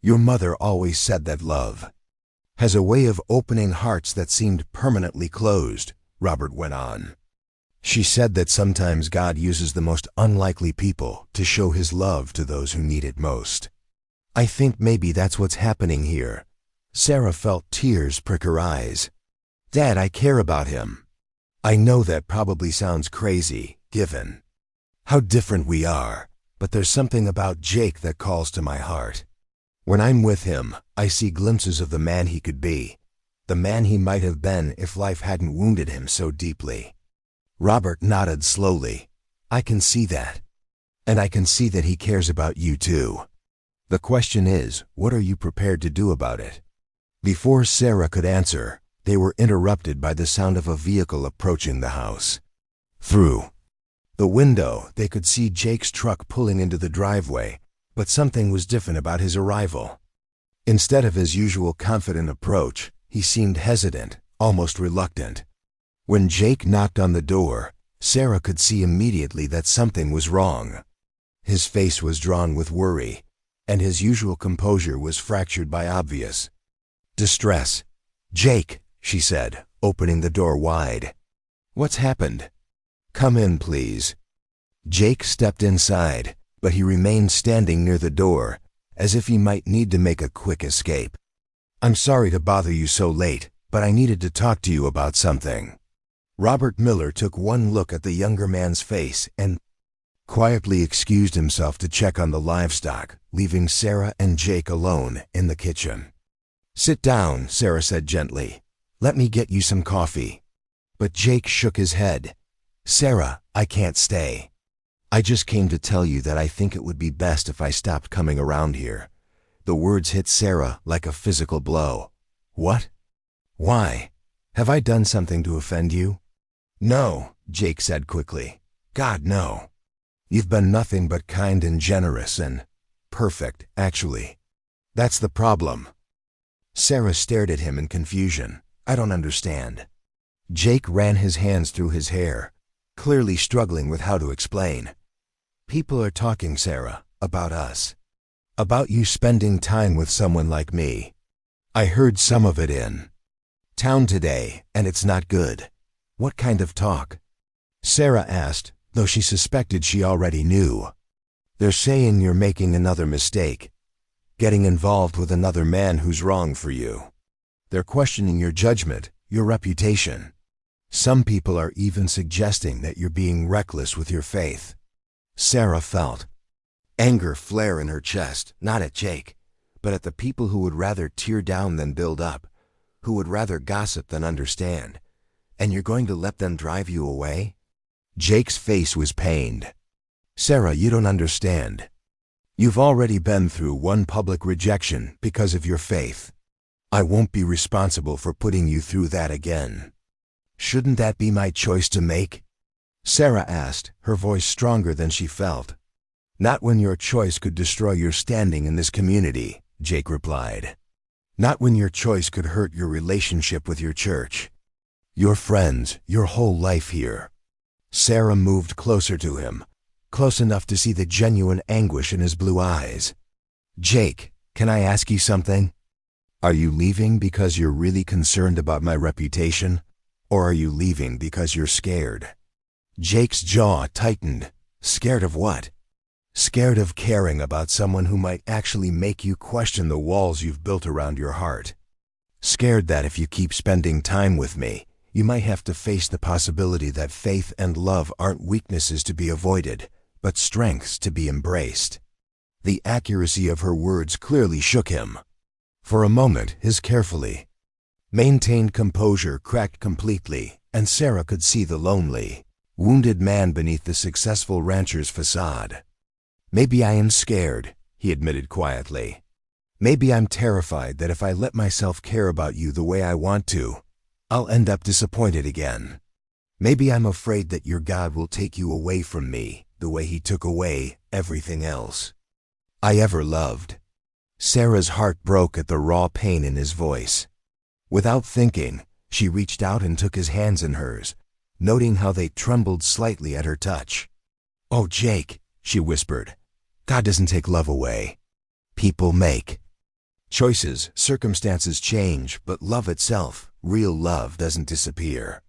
"Your mother always said that love has a way of opening hearts that seemed permanently closed," Robert went on. "She said that sometimes God uses the most unlikely people to show his love to those who need it most. I think maybe that's what's happening here." Sarah felt tears prick her eyes. "Dad, I care about him. I know that probably sounds crazy, given how different we are, but there's something about Jake that calls to my heart. When I'm with him, I see glimpses of the man he could be, the man he might have been if life hadn't wounded him so deeply." Robert nodded slowly. "I can see that. And I can see that he cares about you too. The question is, what are you prepared to do about it?" Before Sarah could answer, they were interrupted by the sound of a vehicle approaching the house. Through the window, they could see Jake's truck pulling into the driveway, but something was different about his arrival. Instead of his usual confident approach, he seemed hesitant, almost reluctant. When Jake knocked on the door, Sarah could see immediately that something was wrong. His face was drawn with worry, and his usual composure was fractured by obvious distress. "Jake," she said, opening the door wide. "What's happened?" "Come in, please." Jake stepped inside, but he remained standing near the door, as if he might need to make a quick escape. "I'm sorry to bother you so late, but I needed to talk to you about something." Robert Miller took one look at the younger man's face and quietly excused himself to check on the livestock, leaving Sarah and Jake alone in the kitchen. "Sit down," Sarah said gently. "Let me get you some coffee." But Jake shook his head. "Sarah, I can't stay. I just came to tell you that I think it would be best if I stopped coming around here." The words hit Sarah like a physical blow. "What? Why? Have I done something to offend you?" "No," Jake said quickly. "God, no. You've been nothing but kind and generous and perfect, actually. That's the problem." Sarah stared at him in confusion. "I don't understand." Jake ran his hands through his hair, clearly struggling with how to explain. "People are talking, Sarah, about us. About you spending time with someone like me. I heard some of it in town today, and it's not good." "What kind of talk?" Sarah asked, though she suspected she already knew. "They're saying you're making another mistake, getting involved with another man who's wrong for you. They're questioning your judgment, your reputation. Some people are even suggesting that you're being reckless with your faith." Sarah felt anger flare in her chest, not at Jake, but at the people who would rather tear down than build up, who would rather gossip than understand. "And you're going to let them drive you away?" Jake's face was pained. "Sarah, you don't understand. You've already been through one public rejection because of your faith. I won't be responsible for putting you through that again. Shouldn't that be my choice to make? Sarah asked, her voice stronger than she felt. Not when your choice could destroy your standing in this community, Jake replied. Not when your choice could hurt your relationship with your church, your friends, your whole life here. Sarah moved closer to him, close enough to see the genuine anguish in his blue eyes. Jake, can I ask you something? Are you leaving because you're really concerned about my reputation? Or are you leaving because you're scared? Jake's jaw tightened. Scared of what? Scared of caring about someone who might actually make you question the walls you've built around your heart. Scared that if you keep spending time with me, you might have to face the possibility that faith and love aren't weaknesses to be avoided, but strengths to be embraced. The accuracy of her words clearly shook him. For a moment, his carefully maintained composure cracked completely, and Sarah could see the lonely, wounded man beneath the successful rancher's facade. Maybe I am scared, he admitted quietly. Maybe I'm terrified that if I let myself care about you the way I want to, I'll end up disappointed again. Maybe I'm afraid that your God will take you away from me the way he took away everything else I ever loved. Sarah's heart broke at the raw pain in his voice. Without thinking, she reached out and took his hands in hers, noting how they trembled slightly at her touch. Oh, Jake, she whispered, God doesn't take love away. People make choices, circumstances change, but love itself, real love, doesn't disappear.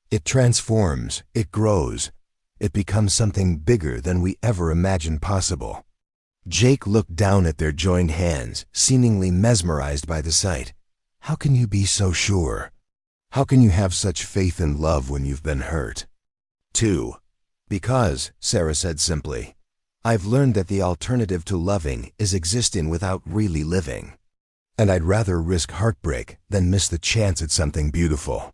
It transforms, it grows, it becomes something bigger than we ever imagined possible. Jake looked down at their joined hands, seemingly mesmerized by the sight. How can you be so sure? How can you have such faith and love when you've been hurt? 2. Because, Sarah said simply, I've learned that the alternative to loving is existing without really living. And I'd rather risk heartbreak than miss the chance at something beautiful.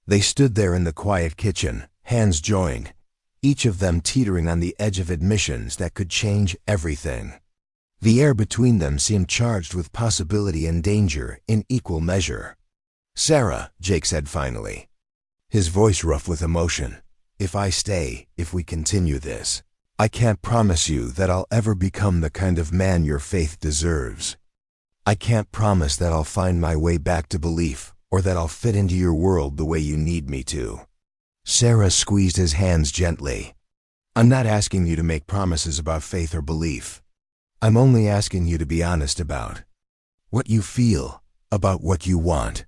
They stood there in the quiet kitchen, hands joined, each of them teetering on the edge of admissions that could change everything. The air between them seemed charged with possibility and danger in equal measure. Sarah, Jake said finally, his voice rough with emotion, if I stay, if we continue this, I can't promise you that I'll ever become the kind of man your faith deserves. I can't promise that I'll find my way back to belief, or that I'll fit into your world the way you need me to. Sarah squeezed his hands gently. I'm not asking you to make promises about faith or belief. I'm only asking you to be honest about what you feel, about what you want.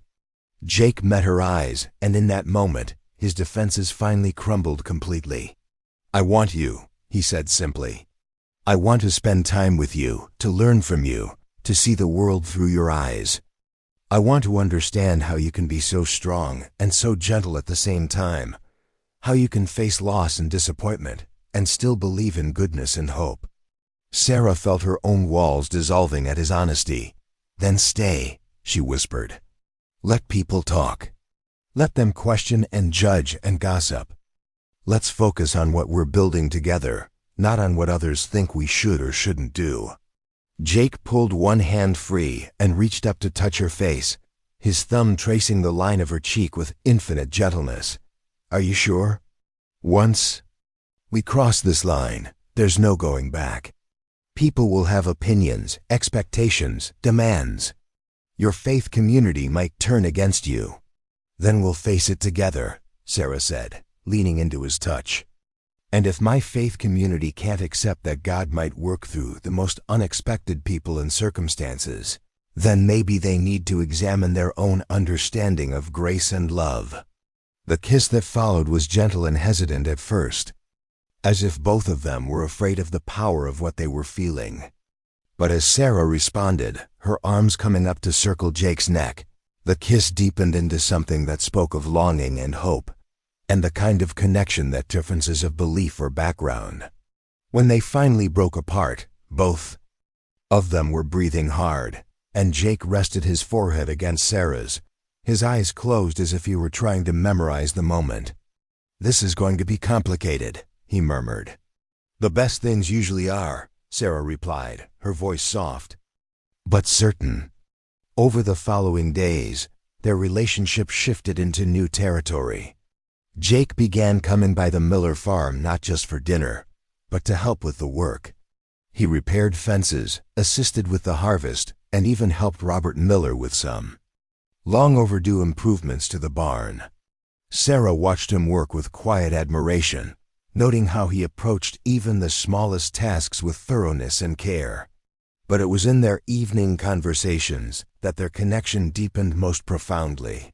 Jake met her eyes, and in that moment, his defenses finally crumbled completely. I want you, he said simply. I want to spend time with you, to learn from you, to see the world through your eyes. I want to understand how you can be so strong and so gentle at the same time, how you can face loss and disappointment and still believe in goodness and hope. Sarah felt her own walls dissolving at his honesty. Then stay, she whispered. Let people talk. Let them question and judge and gossip. Let's focus on what we're building together, not on what others think we should or shouldn't do. Jake pulled one hand free and reached up to touch her face, his thumb tracing the line of her cheek with infinite gentleness. Are you sure? Once we cross this line, there's no going back. People will have opinions, expectations, demands. Your faith community might turn against you. Then we'll face it together, Sarah said, leaning into his touch. And if my faith community can't accept that God might work through the most unexpected people and circumstances, then maybe they need to examine their own understanding of grace and love. The kiss that followed was gentle and hesitant at first, as if both of them were afraid of the power of what they were feeling. But as Sarah responded, her arms coming up to circle Jake's neck, the kiss deepened into something that spoke of longing and hope, and the kind of connection that differences of belief or background. When they finally broke apart, both of them were breathing hard, and Jake rested his forehead against Sarah's, his eyes closed as if he were trying to memorize the moment. This is going to be complicated, he murmured. The best things usually are, Sarah replied, her voice soft, but certain. Over the following days, their relationship shifted into new territory. Jake began coming by the Miller farm not just for dinner, but to help with the work. He repaired fences, assisted with the harvest, and even helped Robert Miller with some long overdue improvements to the barn. Sarah watched him work with quiet admiration, noting how he approached even the smallest tasks with thoroughness and care. But it was in their evening conversations that their connection deepened most profoundly.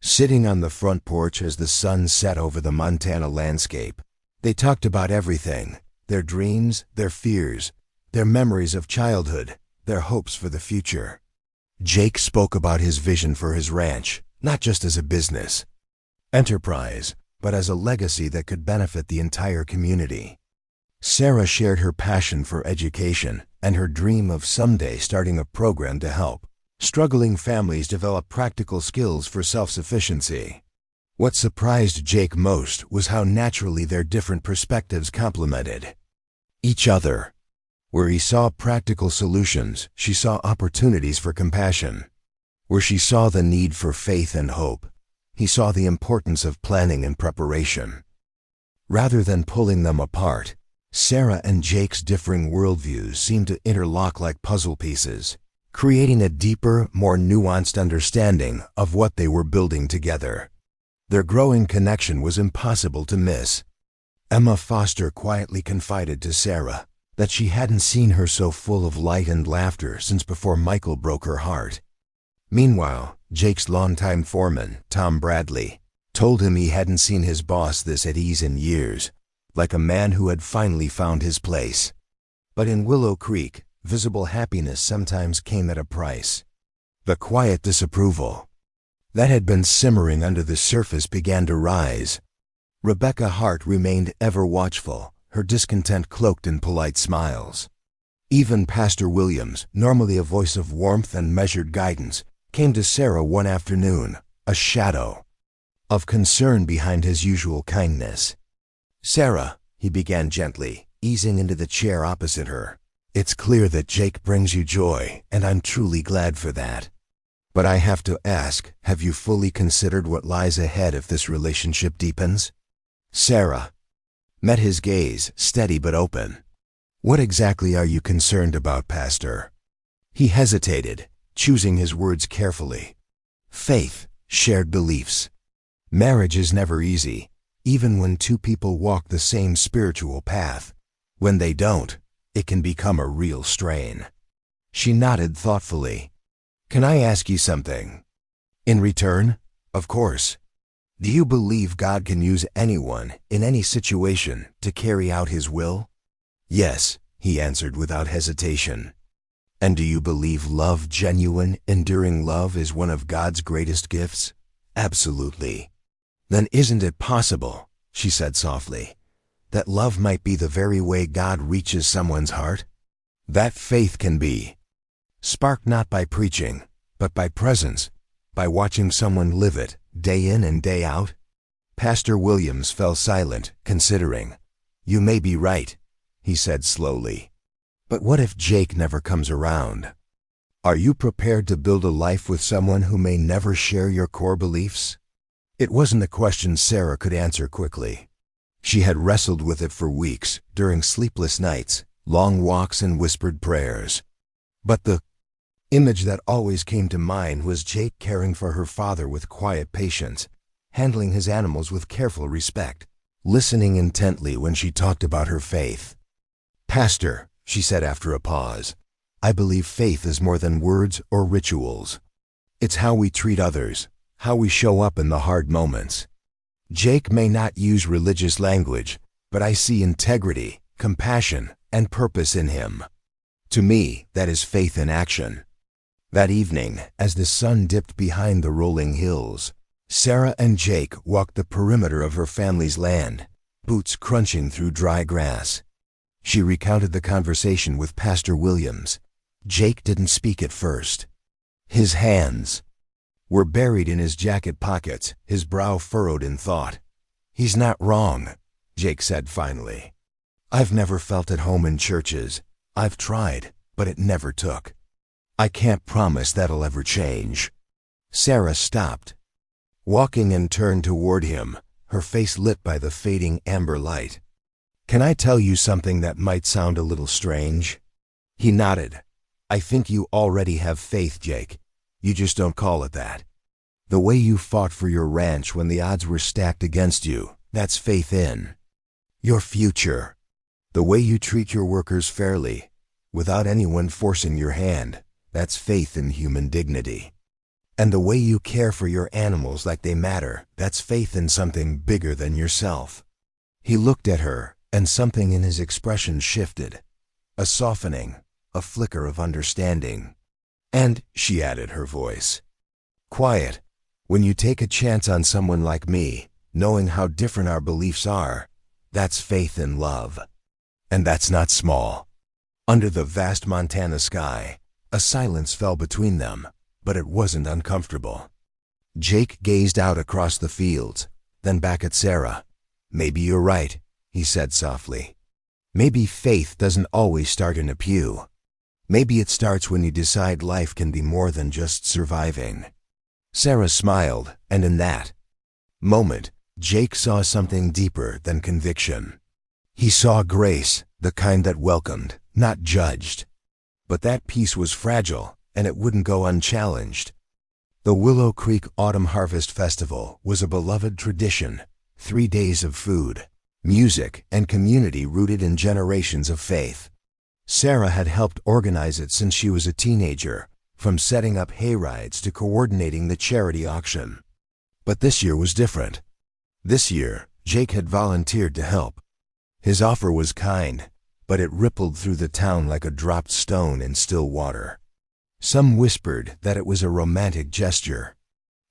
Sitting on the front porch as the sun set over the Montana landscape, they talked about everything: their dreams, their fears, their memories of childhood, their hopes for the future. Jake spoke about his vision for his ranch, not just as a business enterprise, but as a legacy that could benefit the entire community. Sarah shared her passion for education and her dream of someday starting a program to help struggling families develop practical skills for self-sufficiency. What surprised Jake most was how naturally their different perspectives complemented each other. Where he saw practical solutions, she saw opportunities for compassion. Where she saw the need for faith and hope, he saw the importance of planning and preparation. Rather than pulling them apart, Sarah and Jake's differing worldviews seemed to interlock like puzzle pieces, creating a deeper, more nuanced understanding of what they were building together. Their growing connection was impossible to miss. Emma Foster quietly confided to Sarah that she hadn't seen her so full of light and laughter since before Michael broke her heart. Meanwhile, Jake's longtime foreman, Tom Bradley, told him he hadn't seen his boss this at ease in years, like a man who had finally found his place. But in Willow Creek, visible happiness sometimes came at a price. The quiet disapproval that had been simmering under the surface began to rise. Rebecca Hart remained ever watchful, her discontent cloaked in polite smiles. Even Pastor Williams, normally a voice of warmth and measured guidance, came to Sarah one afternoon, a shadow of concern behind his usual kindness. "Sarah," he began gently, easing into the chair opposite her, "it's clear that Jake brings you joy, and I'm truly glad for that. But I have to ask, have you fully considered what lies ahead if this relationship deepens?" Sarah met his gaze, steady but open. "What exactly are you concerned about, Pastor?" He hesitated, choosing his words carefully. "Faith, shared beliefs. Marriage is never easy, even when two people walk the same spiritual path. When they don't, it can become a real strain." She nodded thoughtfully. "Can I ask you something?" "In return?" "Of course. Do you believe God can use anyone, in any situation, to carry out His will?" "Yes," he answered without hesitation. "And do you believe love, genuine, enduring love, is one of God's greatest gifts?" "Absolutely." "Then isn't it possible," she said softly, "that love might be the very way God reaches someone's heart? That faith can be sparked not by preaching, but by presence, by watching someone live it, day in and day out?" Pastor Williams fell silent, considering. "You may be right," he said slowly. "But what if Jake never comes around? Are you prepared to build a life with someone who may never share your core beliefs?" It wasn't a question Sarah could answer quickly. She had wrestled with it for weeks, during sleepless nights, long walks and whispered prayers. But the image that always came to mind was Jake caring for her father with quiet patience, handling his animals with careful respect, listening intently when she talked about her faith. "Pastor," she said after a pause, "I believe faith is more than words or rituals. It's how we treat others, how we show up in the hard moments. Jake may not use religious language, but I see integrity, compassion, and purpose in him. To me, that is faith in action." That evening, as the sun dipped behind the rolling hills, Sarah and Jake walked the perimeter of her family's land, boots crunching through dry grass. She recounted the conversation with Pastor Williams. Jake didn't speak at first. His hands were buried in his jacket pockets, his brow furrowed in thought. "He's not wrong," Jake said finally. "I've never felt at home in churches. I've tried, but it never took. I can't promise that'll ever change." Sarah stopped, walking and turned toward him, her face lit by the fading amber light. "Can I tell you something that might sound a little strange?" He nodded. "I think you already have faith, Jake. You just don't call it that. The way you fought for your ranch when the odds were stacked against you, that's faith in your future. The way you treat your workers fairly, without anyone forcing your hand, that's faith in human dignity. And the way you care for your animals like they matter, that's faith in something bigger than yourself." He looked at her, and something in his expression shifted. A softening, a flicker of understanding. "And," she added, her voice quiet, "when you take a chance on someone like me, knowing how different our beliefs are, that's faith in love. And that's not small." Under the vast Montana sky, a silence fell between them, but it wasn't uncomfortable. Jake gazed out across the fields, then back at Sarah. "Maybe you're right," he said softly. "Maybe faith doesn't always start in a pew. Maybe it starts when you decide life can be more than just surviving." Sarah smiled, and in that moment, Jake saw something deeper than conviction. He saw grace, the kind that welcomed, not judged. But that peace was fragile, and it wouldn't go unchallenged. The Willow Creek Autumn Harvest Festival was a beloved tradition, 3 days of food, music, and community rooted in generations of faith. Sarah had helped organize it since she was a teenager, from setting up hayrides to coordinating the charity auction. But this year was different. This year, Jake had volunteered to help. His offer was kind, but it rippled through the town like a dropped stone in still water. Some whispered that it was a romantic gesture.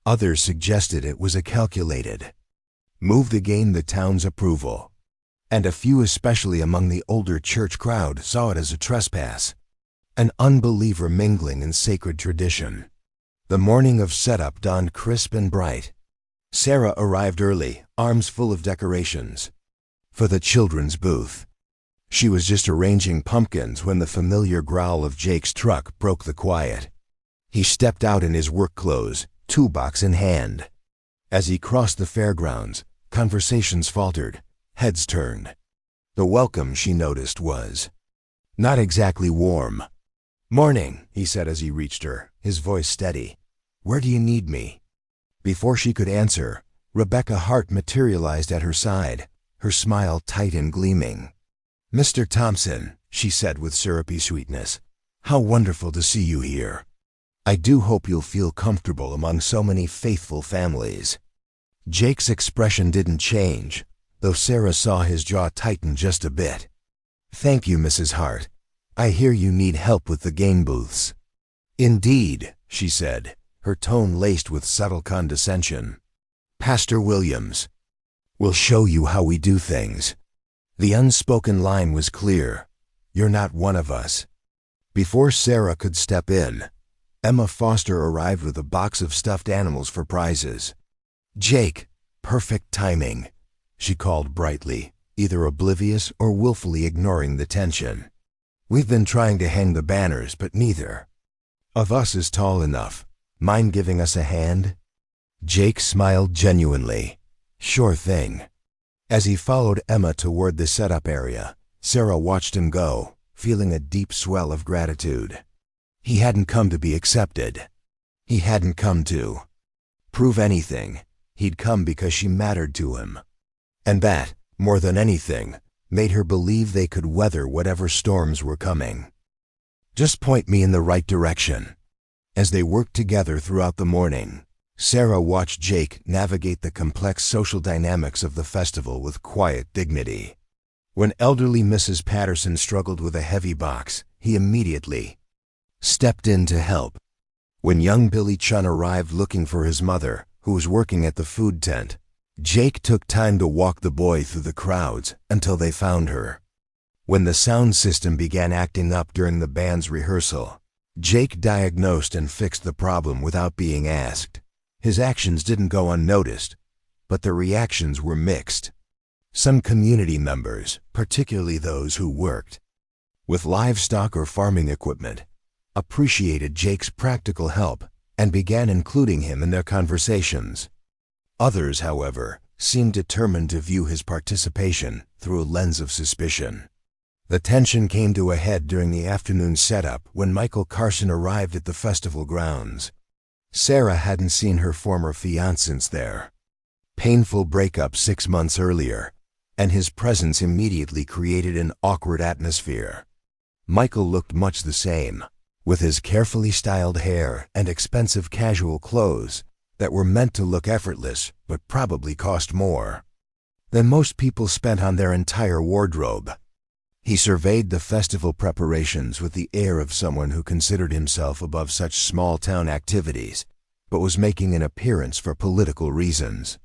Others suggested it was a calculated move to gain the town's approval. And a few, especially among the older church crowd, saw it as a trespass, an unbeliever mingling in sacred tradition. The morning of setup dawned crisp and bright. Sarah arrived early, arms full of decorations for the children's booth. She was just arranging pumpkins when the familiar growl of Jake's truck broke the quiet. He stepped out in his work clothes, toolbox in hand. As he crossed the fairgrounds, conversations faltered, heads turned. The welcome, she noticed, was not exactly warm. "Morning," he said as he reached her, his voice steady. "Where do you need me?" Before she could answer, Rebecca Hart materialized at her side, her smile tight and gleaming. "Mr. Thompson," she said with syrupy sweetness, "how wonderful to see you here. I do hope you'll feel comfortable among so many faithful families." Jake's expression didn't change, though Sarah saw his jaw tighten just a bit. "Thank you, Mrs. Hart. I hear you need help with the game booths." "Indeed," she said, her tone laced with subtle condescension. "Pastor Williams will show you how we do things." The unspoken line was clear. "You're not one of us." Before Sarah could step in, Emma Foster arrived with a box of stuffed animals for prizes. "Jake, perfect timing," she called brightly, either oblivious or willfully ignoring the tension. "We've been trying to hang the banners, but neither of us is tall enough. Mind giving us a hand?" Jake smiled genuinely. "Sure thing." As he followed Emma toward the setup area, Sarah watched him go, feeling a deep swell of gratitude. He hadn't come to be accepted. He hadn't come to prove anything. He'd come because she mattered to him. And that, more than anything, made her believe they could weather whatever storms were coming. "Just point me in the right direction." As they worked together throughout the morning, Sarah watched Jake navigate the complex social dynamics of the festival with quiet dignity. When elderly Mrs. Patterson struggled with a heavy box, he immediately stepped in to help. When young Billy Chun arrived looking for his mother, who was working at the food tent, Jake took time to walk the boy through the crowds until they found her. When the sound system began acting up during the band's rehearsal, Jake diagnosed and fixed the problem without being asked. His actions didn't go unnoticed, but the reactions were mixed. Some community members, particularly those who worked with livestock or farming equipment, appreciated Jake's practical help and began including him in their conversations. Others, however, seemed determined to view his participation through a lens of suspicion. The tension came to a head during the afternoon setup when Michael Carson arrived at the festival grounds. Sarah hadn't seen her former fiancé since their painful breakup 6 months earlier, and his presence immediately created an awkward atmosphere. Michael looked much the same, with his carefully styled hair and expensive casual clothes that were meant to look effortless but probably cost more than most people spent on their entire wardrobe. He surveyed the festival preparations with the air of someone who considered himself above such small-town activities, but was making an appearance for political reasons.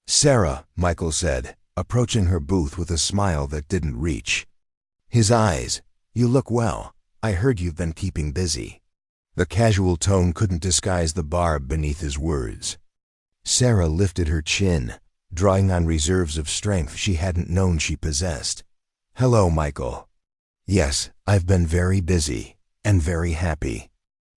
"Sarah," Michael said, approaching her booth with a smile that didn't reach his eyes, "you look well. I heard you've been keeping busy." The casual tone couldn't disguise the barb beneath his words. Sarah lifted her chin, drawing on reserves of strength she hadn't known she possessed. "Hello, Michael." "Yes, I've been very busy, and very happy."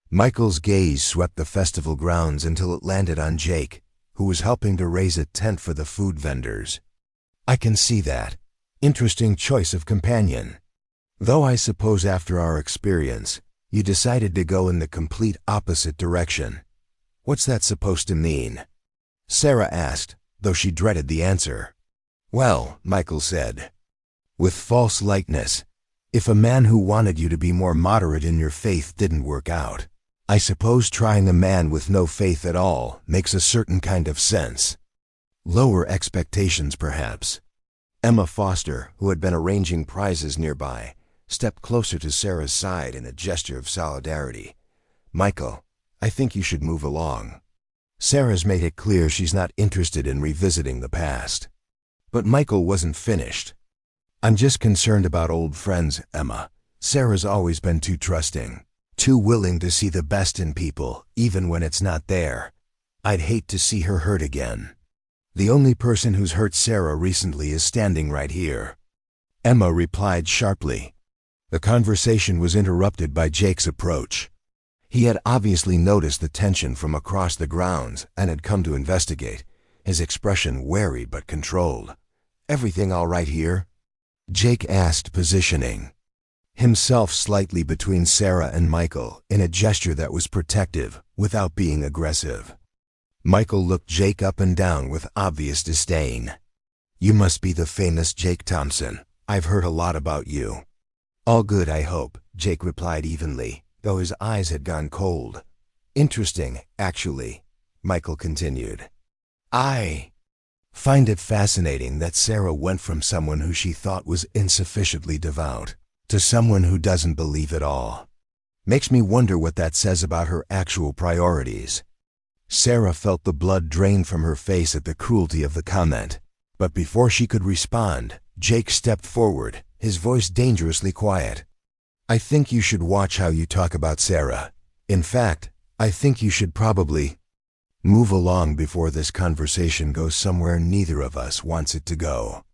Michael's gaze swept the festival grounds until it landed on Jake, who was helping to raise a tent for the food vendors. "I can see that. Interesting choice of companion. Though I suppose after our experience, you decided to go in the complete opposite direction. What's that supposed to mean?" Sarah asked, though she dreaded the answer. "Well," Michael said, with false lightness, "if a man who wanted you to be more moderate in your faith didn't work out, I suppose trying a man with no faith at all makes a certain kind of sense. Lower expectations, perhaps." Emma Foster, who had been arranging prizes nearby, stepped closer to Sarah's side in a gesture of solidarity. "Michael, I think you should move along. Sarah's made it clear she's not interested in revisiting the past." But Michael wasn't finished. "I'm just concerned about old friends, Emma. Sarah's always been too trusting, too willing to see the best in people, even when it's not there. I'd hate to see her hurt again. The only person who's hurt Sarah recently is standing right here." Emma replied sharply. The conversation was interrupted by Jake's approach. He had obviously noticed the tension from across the grounds and had come to investigate, his expression wary but controlled. "Everything all right here?" Jake asked, positioning himself slightly between Sarah and Michael in a gesture that was protective without being aggressive. Michael looked Jake up and down with obvious disdain. "You must be the famous Jake Thompson. I've heard a lot about you." "All good, I hope," Jake replied evenly, though his eyes had gone cold. "Interesting, actually," Michael continued. "I find it fascinating that Sarah went from someone who she thought was insufficiently devout to someone who doesn't believe at all. Makes me wonder what that says about her actual priorities." Sarah felt the blood drain from her face at the cruelty of the comment, but before she could respond, Jake stepped forward, his voice dangerously quiet. "I think you should watch how you talk about Sarah. In fact, I think you should probably move along before this conversation goes somewhere neither of us wants it to go."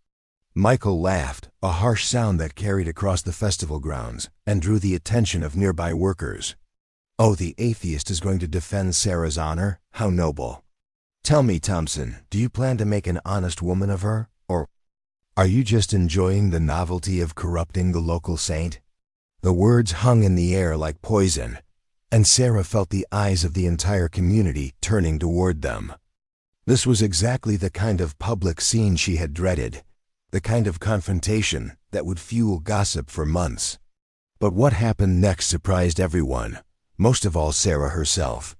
Michael laughed, a harsh sound that carried across the festival grounds and drew the attention of nearby workers. "Oh, the atheist is going to defend Sarah's honor? How noble. Tell me, Thompson, do you plan to make an honest woman of her, or are you just enjoying the novelty of corrupting the local saint?" The words hung in the air like poison, and Sarah felt the eyes of the entire community turning toward them. This was exactly the kind of public scene she had dreaded, the kind of confrontation that would fuel gossip for months. But what happened next surprised everyone, most of all Sarah herself.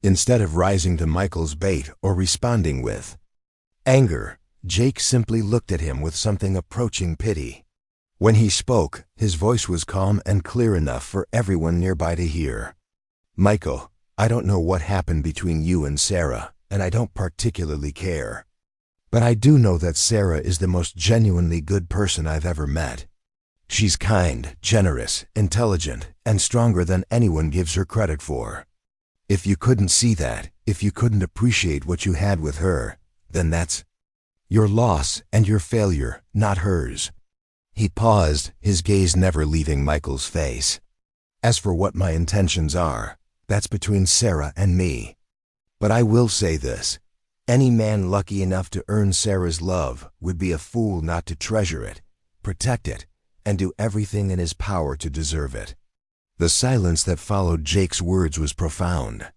Instead of rising to Michael's bait or responding with anger, Jake simply looked at him with something approaching pity. When he spoke, his voice was calm and clear enough for everyone nearby to hear. "Michael, I don't know what happened between you and Sarah, and I don't particularly care. But I do know that Sarah is the most genuinely good person I've ever met. She's kind, generous, intelligent, and stronger than anyone gives her credit for. If you couldn't see that, if you couldn't appreciate what you had with her, then that's your loss and your failure, not hers." He paused, his gaze never leaving Michael's face. As for what my intentions are, that's between Sarah and me. But I will say this. Any man lucky enough to earn Sarah's love would be a fool not to treasure it, protect it, and do everything in his power to deserve it. The silence that followed Jake's words was profound.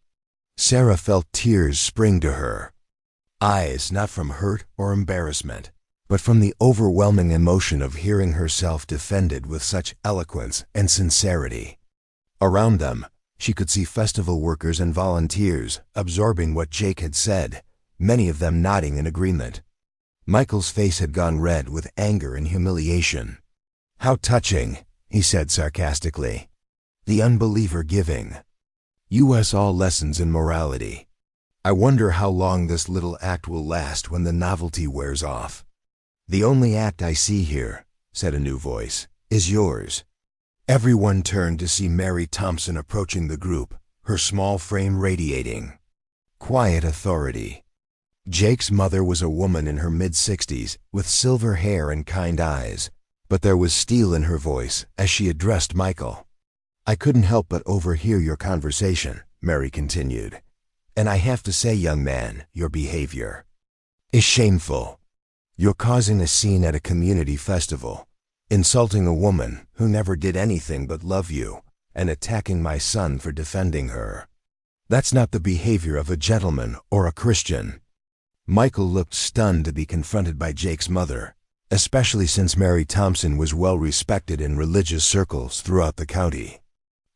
Sarah felt tears spring to her eyes, not from hurt or embarrassment, but from the overwhelming emotion of hearing herself defended with such eloquence and sincerity. Around them, she could see festival workers and volunteers absorbing what Jake had said, many of them nodding in agreement. Michael's face had gone red with anger and humiliation. "How touching," he said sarcastically. "The unbeliever giving us all lessons in morality. I wonder how long this little act will last when the novelty wears off." "The only act I see here," said a new voice, "is yours." Everyone turned to see Mary Thompson approaching the group, her small frame radiating quiet authority. Jake's mother was a woman in her mid-60s, with silver hair and kind eyes, but there was steel in her voice as she addressed Michael. "I couldn't help but overhear your conversation," Mary continued. "And I have to say, young man, your behavior is shameful. You're causing a scene at a community festival, insulting a woman who never did anything but love you, and attacking my son for defending her. That's not the behavior of a gentleman or a Christian." Michael looked stunned to be confronted by Jake's mother, especially since Mary Thompson was well respected in religious circles throughout the county.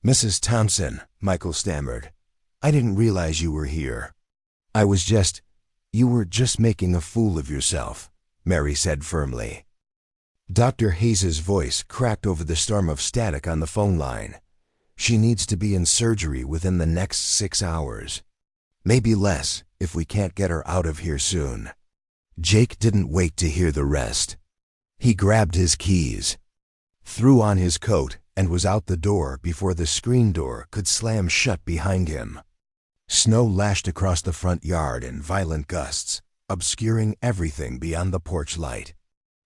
"Mrs. Thompson," Michael stammered, "I didn't realize you were here." You were just making a fool of yourself," Mary said firmly. Dr. Hayes's voice cracked over the storm of static on the phone line. "She needs to be in surgery within the next 6 hours. Maybe less, if we can't get her out of here soon." Jake didn't wait to hear the rest. He grabbed his keys, threw on his coat, and was out the door before the screen door could slam shut behind him. Snow lashed across the front yard in violent gusts, obscuring everything beyond the porch light.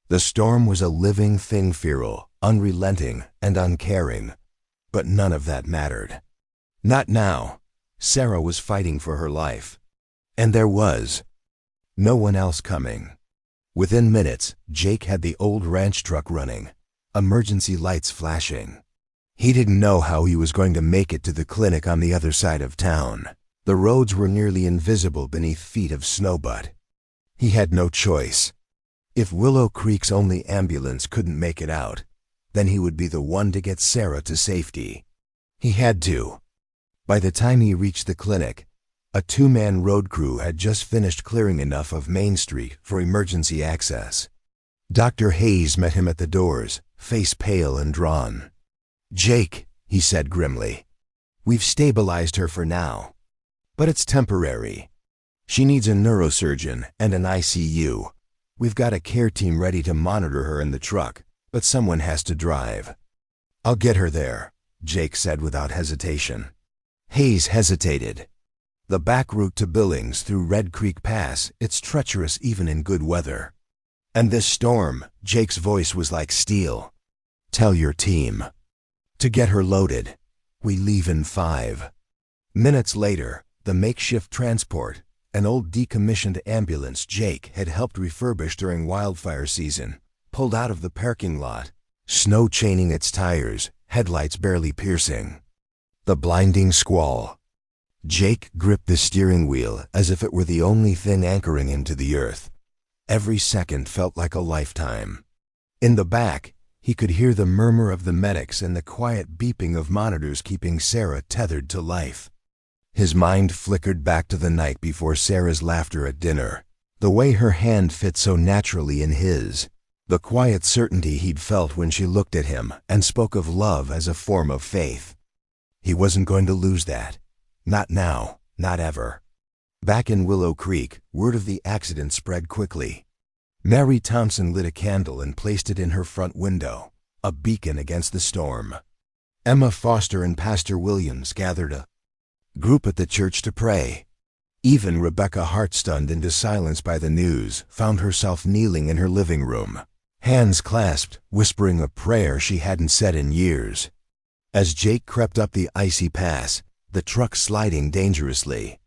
The storm was a living thing, feral, unrelenting, and uncaring. But none of that mattered. Not now. Sarah was fighting for her life. And there was no one else coming. Within minutes, Jake had the old ranch truck running, emergency lights flashing. He didn't know how he was going to make it to the clinic on the other side of town. The roads were nearly invisible beneath feet of snow, but he had no choice. If Willow Creek's only ambulance couldn't make it out, then he would be the one to get Sarah to safety. He had to. By the time he reached the clinic, a 2-man road crew had just finished clearing enough of Main Street for emergency access. Dr. Hayes met him at the doors, face pale and drawn. "Jake," he said grimly, "we've stabilized her for now. But it's temporary. She needs a neurosurgeon and an ICU. We've got a care team ready to monitor her in the truck, but someone has to drive." "I'll get her there," Jake said without hesitation. Hayes hesitated. The back route to Billings through Red Creek Pass, it's treacherous even in good weather. And this storm, Jake's voice was like steel. "Tell your team to get her loaded. We leave in 5 minutes." Later, the makeshift transport, an old decommissioned ambulance Jake had helped refurbish during wildfire season, pulled out of the parking lot, snow chaining its tires, headlights barely piercing. The blinding squall. Jake gripped the steering wheel as if it were the only thing anchoring him to the earth. Every second felt like a lifetime. In the back, he could hear the murmur of the medics and the quiet beeping of monitors keeping Sarah tethered to life. His mind flickered back to the night before Sarah's laughter at dinner, the way her hand fit so naturally in his, the quiet certainty he'd felt when she looked at him and spoke of love as a form of faith. He wasn't going to lose that. Not now, not ever. Back in Willow Creek, word of the accident spread quickly. Mary Thompson lit a candle and placed it in her front window, a beacon against the storm. Emma Foster and Pastor Williams gathered a group at the church to pray. Even Rebecca, heart-stunned into silence by the news, found herself kneeling in her living room, hands clasped, whispering a prayer she hadn't said in years. As Jake crept up the icy pass, the truck sliding dangerously.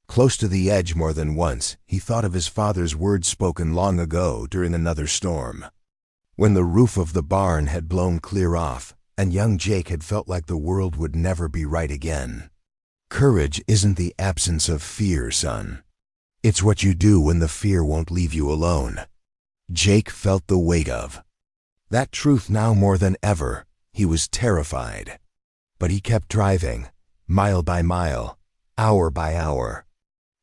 Close to the edge more than once, he thought of his father's words spoken long ago during another storm. When the roof of the barn had blown clear off, and young Jake had felt like the world would never be right again. Courage isn't the absence of fear, son. It's what you do when the fear won't leave you alone. Jake felt the weight of that truth now more than ever. He was terrified. But he kept driving, mile by mile, hour by hour.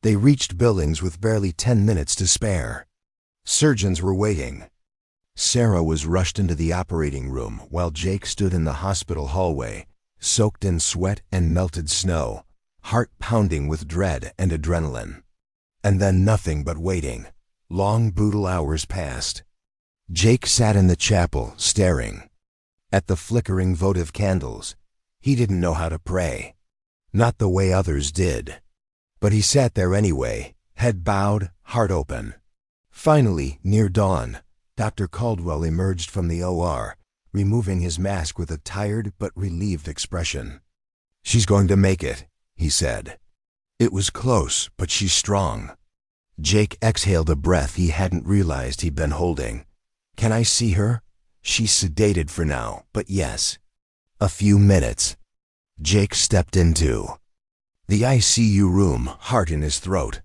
They reached Billings with barely 10 minutes to spare. Surgeons were waiting. Sarah was rushed into the operating room while Jake stood in the hospital hallway, soaked in sweat and melted snow, heart pounding with dread and adrenaline. And then nothing but waiting. Long, brutal hours passed. Jake sat in the chapel, staring at the flickering votive candles. He didn't know how to pray. Not the way others did. But he sat there anyway, head bowed, heart open. Finally, near dawn, Dr. Caldwell emerged from the OR, removing his mask with a tired but relieved expression. "She's going to make it," he said. "It was close, but she's strong." Jake exhaled a breath he hadn't realized he'd been holding. "Can I see her?" "She's sedated for now, but yes." A few minutes. Jake stepped into the ICU room, heart in his throat.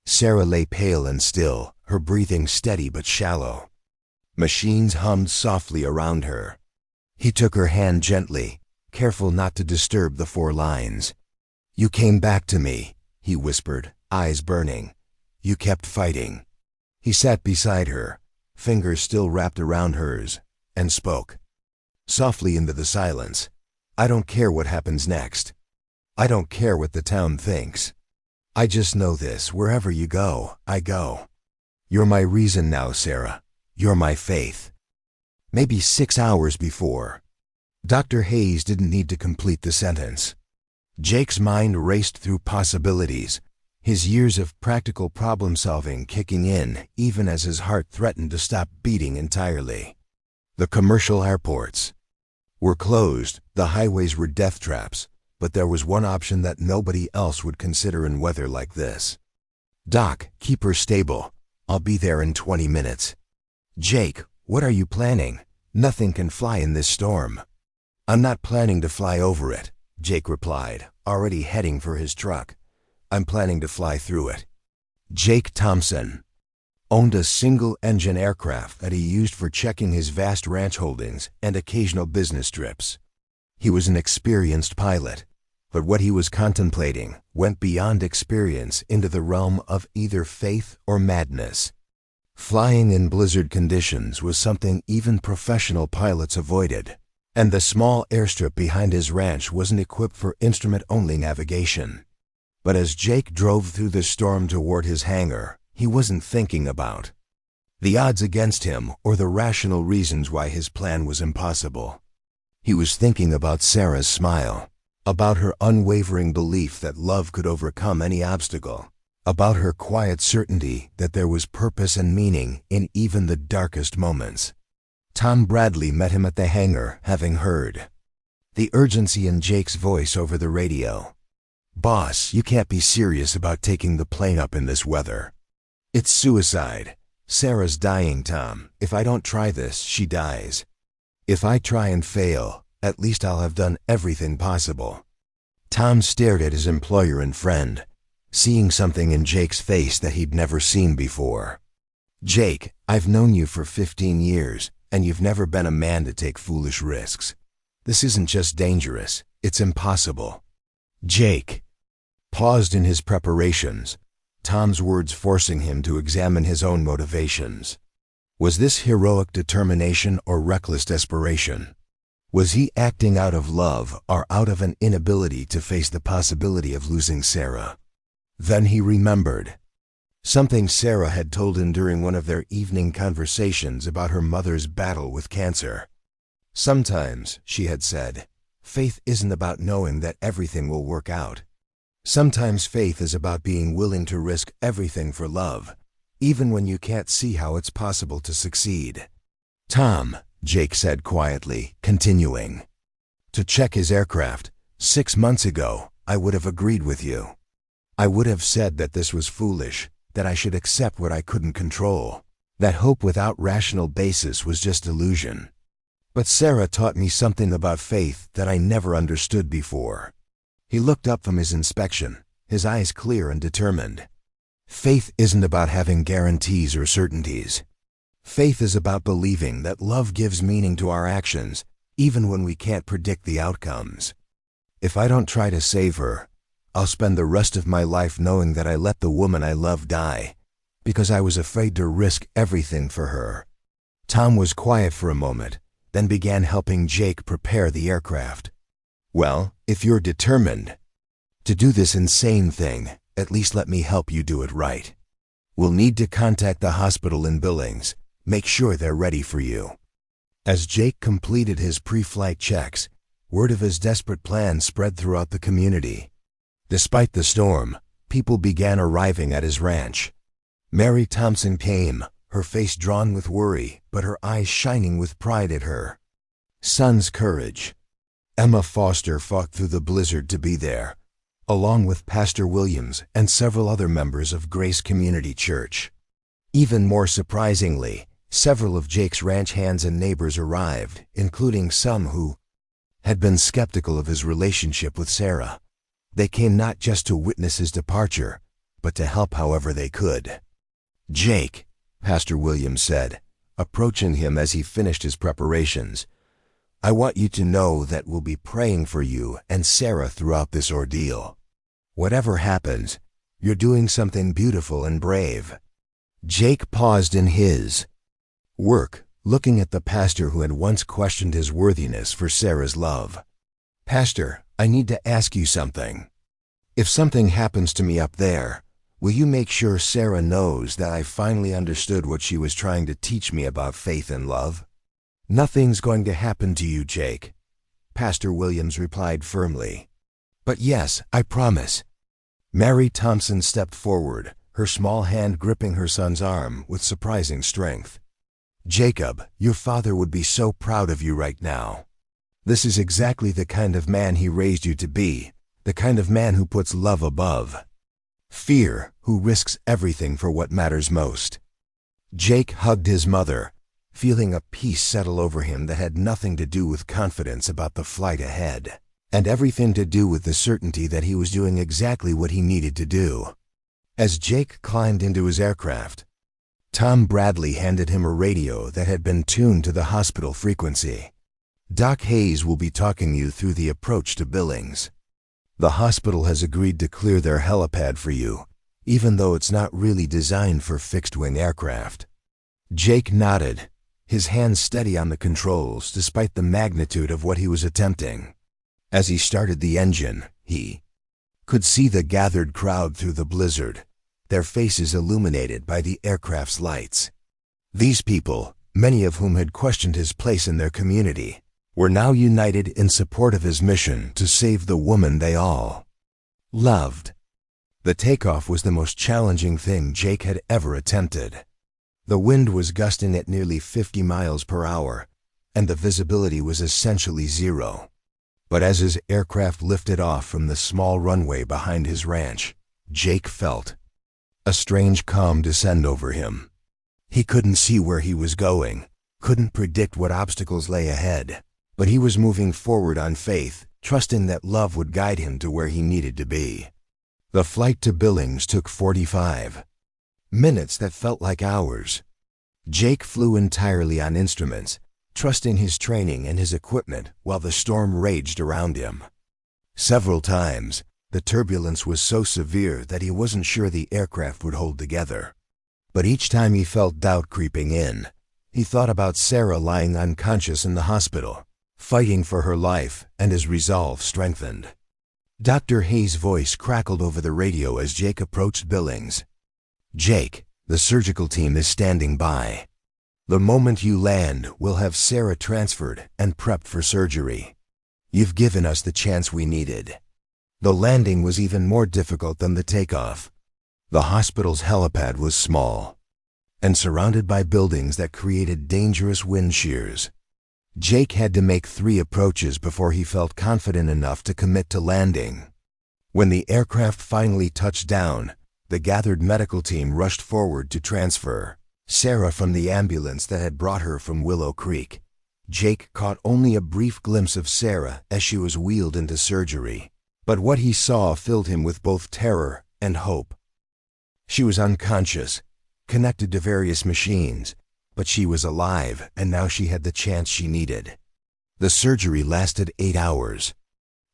Sarah lay pale and still, her breathing steady but shallow. Machines hummed softly around her. He took her hand gently, careful not to disturb the 4 lines. "You came back to me," he whispered, eyes burning. "You kept fighting." He sat beside her, fingers still wrapped around hers, and spoke softly into the silence. "I don't care what happens next. I don't care what the town thinks. I just know this: wherever you go, I go. You're my reason now, Sarah. You're my faith." Maybe 6 hours before. Dr. Hayes didn't need to complete the sentence. Jake's mind raced through possibilities, his years of practical problem-solving kicking in even as his heart threatened to stop beating entirely. The commercial airports were closed, the highways were death traps, but there was one option that nobody else would consider in weather like this. "Doc, keep her stable. I'll be there in 20 minutes. "Jake, what are you planning? Nothing can fly in this storm." "I'm not planning to fly over it," Jake replied, already heading for his truck. "I'm planning to fly through it." Jake Thompson owned a single-engine aircraft that he used for checking his vast ranch holdings and occasional business trips. He was an experienced pilot, but what he was contemplating went beyond experience into the realm of either faith or madness. Flying in blizzard conditions was something even professional pilots avoided, and the small airstrip behind his ranch wasn't equipped for instrument-only navigation. But as Jake drove through the storm toward his hangar, he wasn't thinking about the odds against him or the rational reasons why his plan was impossible. He was thinking about Sarah's smile, about her unwavering belief that love could overcome any obstacle, about her quiet certainty that there was purpose and meaning in even the darkest moments. Tom Bradley met him at the hangar, having heard the urgency in Jake's voice over the radio. "Boss, you can't be serious about taking the plane up in this weather. It's suicide. Sarah's dying, Tom. If I don't try this, she dies. If I try and fail, at least I'll have done everything possible." Tom stared at his employer and friend, seeing something in Jake's face that he'd never seen before. "Jake, I've known you for 15 years, and you've never been a man to take foolish risks. This isn't just dangerous, it's impossible." Jake paused in his preparations, Tom's words forcing him to examine his own motivations. Was this heroic determination or reckless desperation? Was he acting out of love or out of an inability to face the possibility of losing Sarah? Then he remembered something Sarah had told him during one of their evening conversations about her mother's battle with cancer. "Sometimes," she had said, "faith isn't about knowing that everything will work out. Sometimes faith is about being willing to risk everything for love, even when you can't see how it's possible to succeed." "Tom," Jake said quietly, continuing to check his aircraft, "6 months ago, I would have agreed with you. I would have said that this was foolish, that I should accept what I couldn't control, that hope without rational basis was just illusion. But Sarah taught me something about faith that I never understood before." He looked up from his inspection, his eyes clear and determined. "Faith isn't about having guarantees or certainties. Faith is about believing that love gives meaning to our actions, even when we can't predict the outcomes. If I don't try to save her, I'll spend the rest of my life knowing that I let the woman I love die, because I was afraid to risk everything for her." Tom was quiet for a moment, then began helping Jake prepare the aircraft. "Well, if you're determined to do this insane thing, at least let me help you do it right. We'll need to contact the hospital in Billings. Make sure they're ready for you." As Jake completed his pre-flight checks, word of his desperate plan spread throughout the community. Despite the storm, people began arriving at his ranch. Mary Thompson came, her face drawn with worry, but her eyes shining with pride at her son's courage. Emma Foster fought through the blizzard to be there, along with Pastor Williams and several other members of Grace Community Church. Even more surprisingly, several of Jake's ranch hands and neighbors arrived, including some who had been skeptical of his relationship with Sarah. They came not just to witness his departure, but to help however they could. "Jake," Pastor Williams said, approaching him as he finished his preparations, "I want you to know that we'll be praying for you and Sarah throughout this ordeal. Whatever happens, you're doing something beautiful and brave." Jake paused in his work, looking at the pastor who had once questioned his worthiness for Sarah's love. "Pastor, I need to ask you something. If something happens to me up there, will you make sure Sarah knows that I finally understood what she was trying to teach me about faith and love?" "Nothing's going to happen to you, Jake," Pastor Williams replied firmly. "But yes, I promise." Mary Thompson stepped forward, her small hand gripping her son's arm with surprising strength. "Jacob, your father would be so proud of you right now. This is exactly the kind of man he raised you to be, the kind of man who puts love above fear, who risks everything for what matters most." Jake hugged his mother, feeling a peace settle over him that had nothing to do with confidence about the flight ahead, and everything to do with the certainty that he was doing exactly what he needed to do. As Jake climbed into his aircraft, Tom Bradley handed him a radio that had been tuned to the hospital frequency. "Doc Hayes will be talking you through the approach to Billings. The hospital has agreed to clear their helipad for you, even though it's not really designed for fixed-wing aircraft." Jake nodded, his hands steady on the controls despite the magnitude of what he was attempting. As he started the engine, he could see the gathered crowd through the blizzard, their faces illuminated by the aircraft's lights. These people, many of whom had questioned his place in their community, were now united in support of his mission to save the woman they all loved. The takeoff was the most challenging thing Jake had ever attempted. The wind was gusting at nearly 50 miles per hour, and the visibility was essentially zero. But as his aircraft lifted off from the small runway behind his ranch, Jake felt a strange calm descend over him. He couldn't see where he was going, couldn't predict what obstacles lay ahead, but he was moving forward on faith, trusting that love would guide him to where he needed to be. The flight to Billings took 45 minutes that felt like hours. Jake flew entirely on instruments, trusting his training and his equipment while the storm raged around him. Several times, the turbulence was so severe that he wasn't sure the aircraft would hold together. But each time he felt doubt creeping in, he thought about Sarah lying unconscious in the hospital, fighting for her life, and his resolve strengthened. Dr. Hayes' voice crackled over the radio as Jake approached Billings. "Jake, the surgical team is standing by. The moment you land, we'll have Sarah transferred and prepped for surgery. You've given us the chance we needed." The landing was even more difficult than the takeoff. The hospital's helipad was small. and surrounded by buildings that created dangerous wind shears. Jake had to make 3 approaches before he felt confident enough to commit to landing. When the aircraft finally touched down, the gathered medical team rushed forward to transfer Sarah from the ambulance that had brought her from Willow Creek. Jake caught only a brief glimpse of Sarah as she was wheeled into surgery, but what he saw filled him with both terror and hope. She was unconscious, connected to various machines, but she was alive, and now she had the chance she needed. The surgery lasted 8 hours.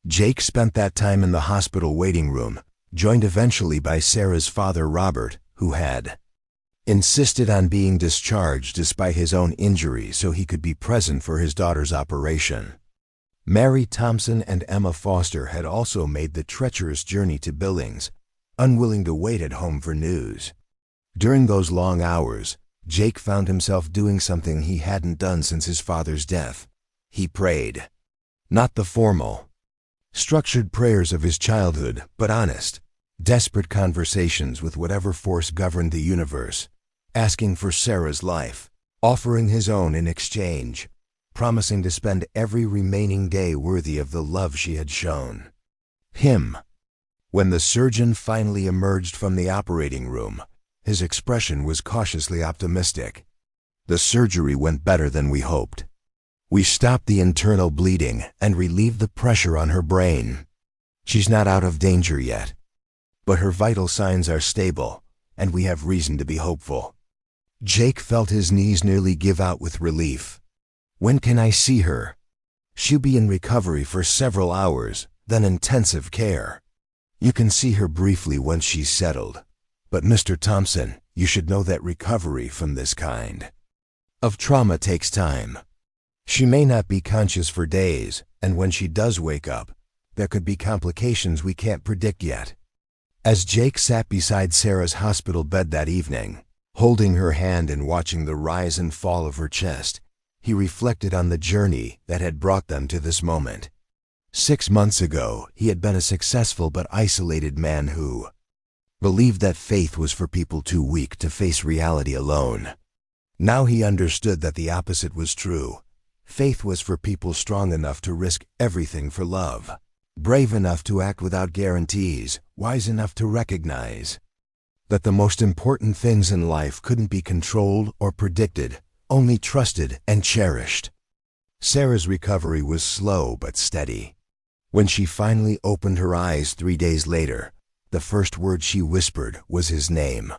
Jake spent that time in the hospital waiting room, joined eventually by Sarah's father Robert, who had insisted on being discharged despite his own injury so he could be present for his daughter's operation. Mary Thompson and Emma Foster had also made the treacherous journey to Billings, unwilling to wait at home for news. During those long hours, Jake found himself doing something he hadn't done since his father's death. He prayed. Not the formal, structured prayers of his childhood, but honest, desperate conversations with whatever force governed the universe, asking for Sarah's life, offering his own in exchange, promising to spend every remaining day worthy of the love she had shown him. When the surgeon finally emerged from the operating room, his expression was cautiously optimistic. The surgery went better than we hoped. We stopped the internal bleeding and relieved the pressure on her brain. She's not out of danger yet, but her vital signs are stable, and we have reason to be hopeful. Jake felt his knees nearly give out with relief. When can I see her? She'll be in recovery for several hours, then intensive care. You can see her briefly once she's settled. But Mr. Thompson, you should know that recovery from this kind of trauma takes time. She may not be conscious for days, and when she does wake up, there could be complications we can't predict yet. As Jake sat beside Sarah's hospital bed that evening, holding her hand and watching the rise and fall of her chest, he reflected on the journey that had brought them to this moment. 6 months ago, he had been a successful but isolated man who believed that faith was for people too weak to face reality alone. Now he understood that the opposite was true. Faith was for people strong enough to risk everything for love, brave enough to act without guarantees, wise enough to recognize that the most important things in life couldn't be controlled or predicted, only trusted and cherished. Sarah's recovery was slow but steady. When she finally opened her eyes 3 days later, the first word she whispered was his name.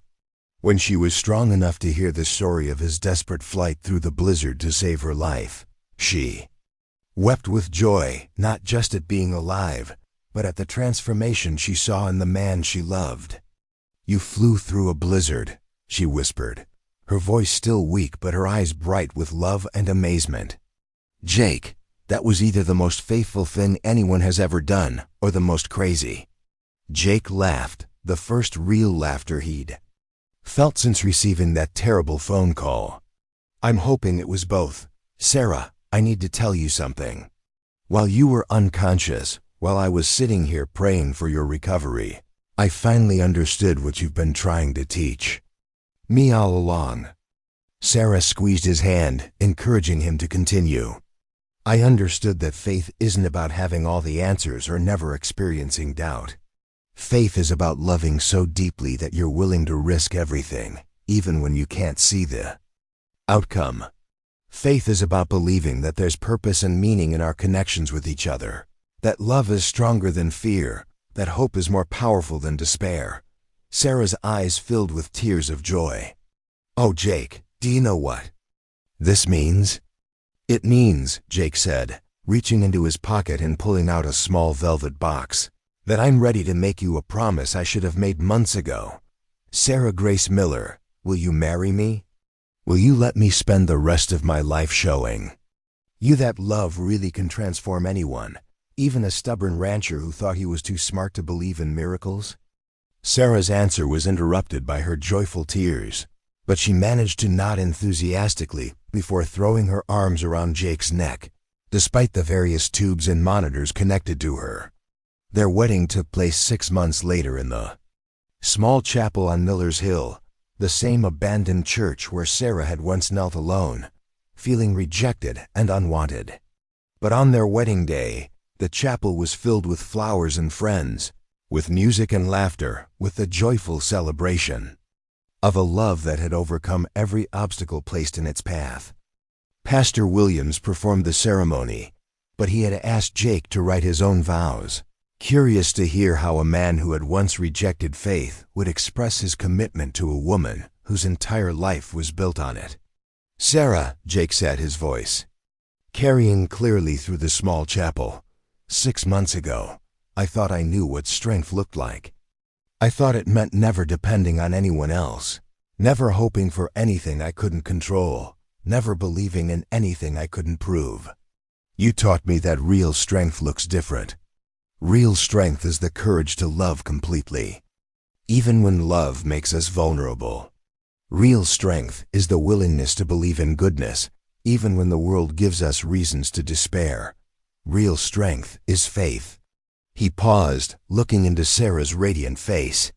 When she was strong enough to hear the story of his desperate flight through the blizzard to save her life, she wept with joy, not just at being alive, but at the transformation she saw in the man she loved. "You flew through a blizzard," she whispered, her voice still weak but her eyes bright with love and amazement. "Jake, that was either the most faithful thing anyone has ever done, or the most crazy." Jake laughed, the first real laughter he'd felt since receiving that terrible phone call. "I'm hoping it was both. Sarah, I need to tell you something. While you were unconscious, while I was sitting here praying for your recovery, I finally understood what you've been trying to teach me all along." Sarah squeezed his hand, encouraging him to continue. "I understood that faith isn't about having all the answers or never experiencing doubt. Faith is about loving so deeply that you're willing to risk everything, even when you can't see the outcome. Faith is about believing that there's purpose and meaning in our connections with each other, that love is stronger than fear, that hope is more powerful than despair." Sarah's eyes filled with tears of joy. "Oh, Jake, do you know what this means?" "It means," Jake said, reaching into his pocket and pulling out a small velvet box, "that I'm ready to make you a promise I should have made months ago. Sarah Grace Miller, will you marry me? Will you let me spend the rest of my life showing you that love really can transform anyone, even a stubborn rancher who thought he was too smart to believe in miracles?" Sarah's answer was interrupted by her joyful tears, but she managed to nod enthusiastically before throwing her arms around Jake's neck, despite the various tubes and monitors connected to her. Their wedding took place 6 months later in the small chapel on Miller's Hill, the same abandoned church where Sarah had once knelt alone, feeling rejected and unwanted. But on their wedding day, the chapel was filled with flowers and friends, with music and laughter, with the joyful celebration of a love that had overcome every obstacle placed in its path. Pastor Williams performed the ceremony, but he had asked Jake to write his own vows, curious to hear how a man who had once rejected faith would express his commitment to a woman whose entire life was built on it. "Sarah," Jake said, his voice carrying clearly through the small chapel, "6 months ago, I thought I knew what strength looked like. I thought it meant never depending on anyone else, never hoping for anything I couldn't control, never believing in anything I couldn't prove. You taught me that real strength looks different. Real strength is the courage to love completely, even when love makes us vulnerable. Real strength is the willingness to believe in goodness, even when the world gives us reasons to despair. Real strength is faith." He paused, looking into Sarah's radiant face.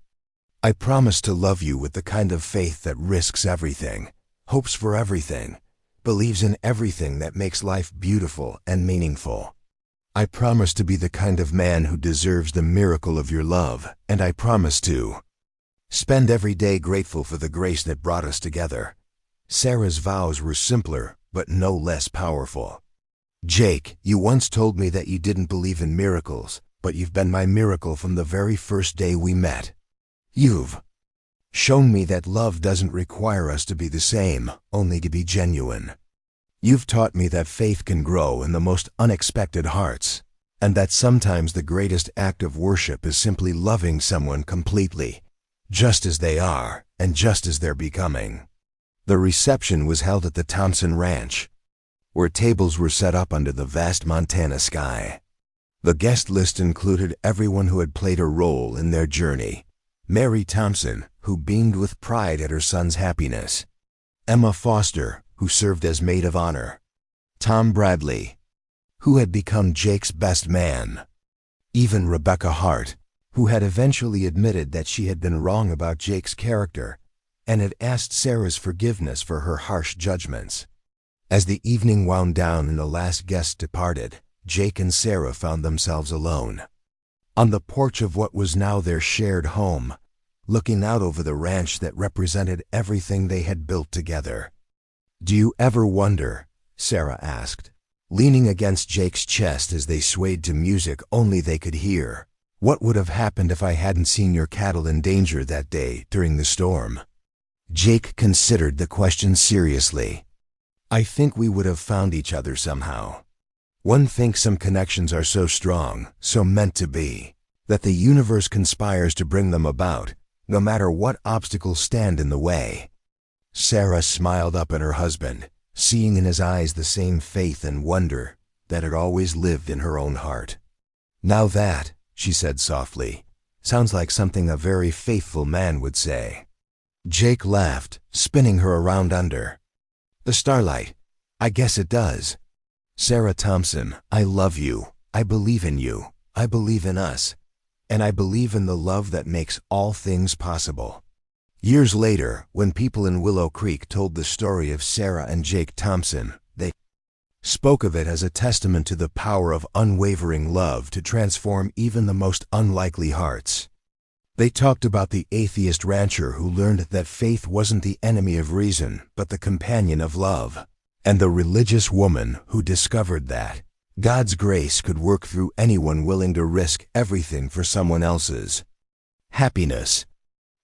"I promise to love you with the kind of faith that risks everything, hopes for everything, believes in everything that makes life beautiful and meaningful. I promise to be the kind of man who deserves the miracle of your love, and I promise to spend every day grateful for the grace that brought us together." Sarah's vows were simpler, but no less powerful. "Jake, you once told me that you didn't believe in miracles, but you've been my miracle from the very first day we met. You've shown me that love doesn't require us to be the same, only to be genuine. You've taught me that faith can grow in the most unexpected hearts, and that sometimes the greatest act of worship is simply loving someone completely, just as they are and just as they're becoming." The reception was held at the Thompson Ranch, where tables were set up under the vast Montana sky. The guest list included everyone who had played a role in their journey. Mary Thompson, who beamed with pride at her son's happiness. Emma Foster, who served as maid of honor. Tom Bradley, who had become Jake's best man. Even Rebecca Hart, who had eventually admitted that she had been wrong about Jake's character and had asked Sarah's forgiveness for her harsh judgments. As the evening wound down and the last guest departed, Jake and Sarah found themselves alone on the porch of what was now their shared home, looking out over the ranch that represented everything they had built together. "Do you ever wonder," Sarah asked, leaning against Jake's chest as they swayed to music only they could hear, "what would have happened if I hadn't seen your cattle in danger that day during the storm?" Jake considered the question seriously. "I think we would have found each other somehow. One thinks some connections are so strong, so meant to be, that the universe conspires to bring them about, no matter what obstacles stand in the way." Sarah smiled up at her husband, seeing in his eyes the same faith and wonder that had always lived in her own heart. "Now that," she said softly, "sounds like something a very faithful man would say." Jake laughed, spinning her around under the starlight. "I guess it does. Sarah Thompson, I love you. I believe in you. I believe in us. And I believe in the love that makes all things possible." Years later, when people in Willow Creek told the story of Sarah and Jake Thompson, they spoke of it as a testament to the power of unwavering love to transform even the most unlikely hearts. They talked about the atheist rancher who learned that faith wasn't the enemy of reason, but the companion of love, and the religious woman who discovered that God's grace could work through anyone willing to risk everything for someone else's happiness.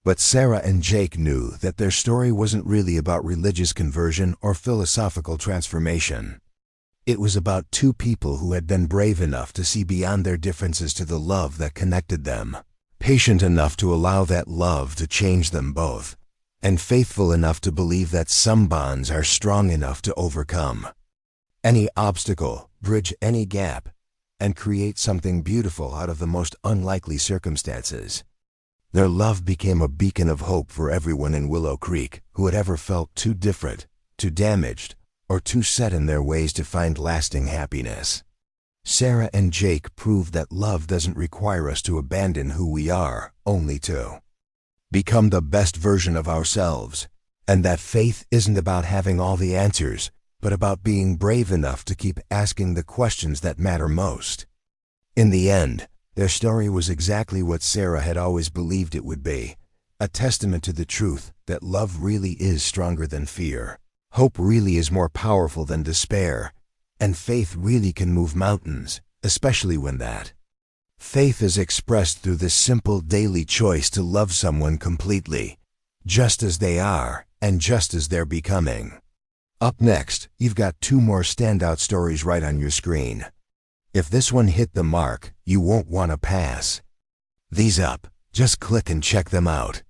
But Sarah and Jake knew that their story wasn't really about religious conversion or philosophical transformation. It was about two people who had been brave enough to see beyond their differences to the love that connected them, patient enough to allow that love to change them both, and faithful enough to believe that some bonds are strong enough to overcome any obstacle, bridge any gap, and create something beautiful out of the most unlikely circumstances. Their love became a beacon of hope for everyone in Willow Creek who had ever felt too different, too damaged, or too set in their ways to find lasting happiness. Sarah and Jake proved that love doesn't require us to abandon who we are, only to become the best version of ourselves, and that faith isn't about having all the answers, but about being brave enough to keep asking the questions that matter most. In the end, their story was exactly what Sarah had always believed it would be, a testament to the truth that love really is stronger than fear, hope really is more powerful than despair, and faith really can move mountains, especially when that faith is expressed through the simple daily choice to love someone completely, just as they are and just as they're becoming. Up next, you've got 2 more standout stories right on your screen. If this one hit the mark, you won't want to pass these up. Just click and check them out.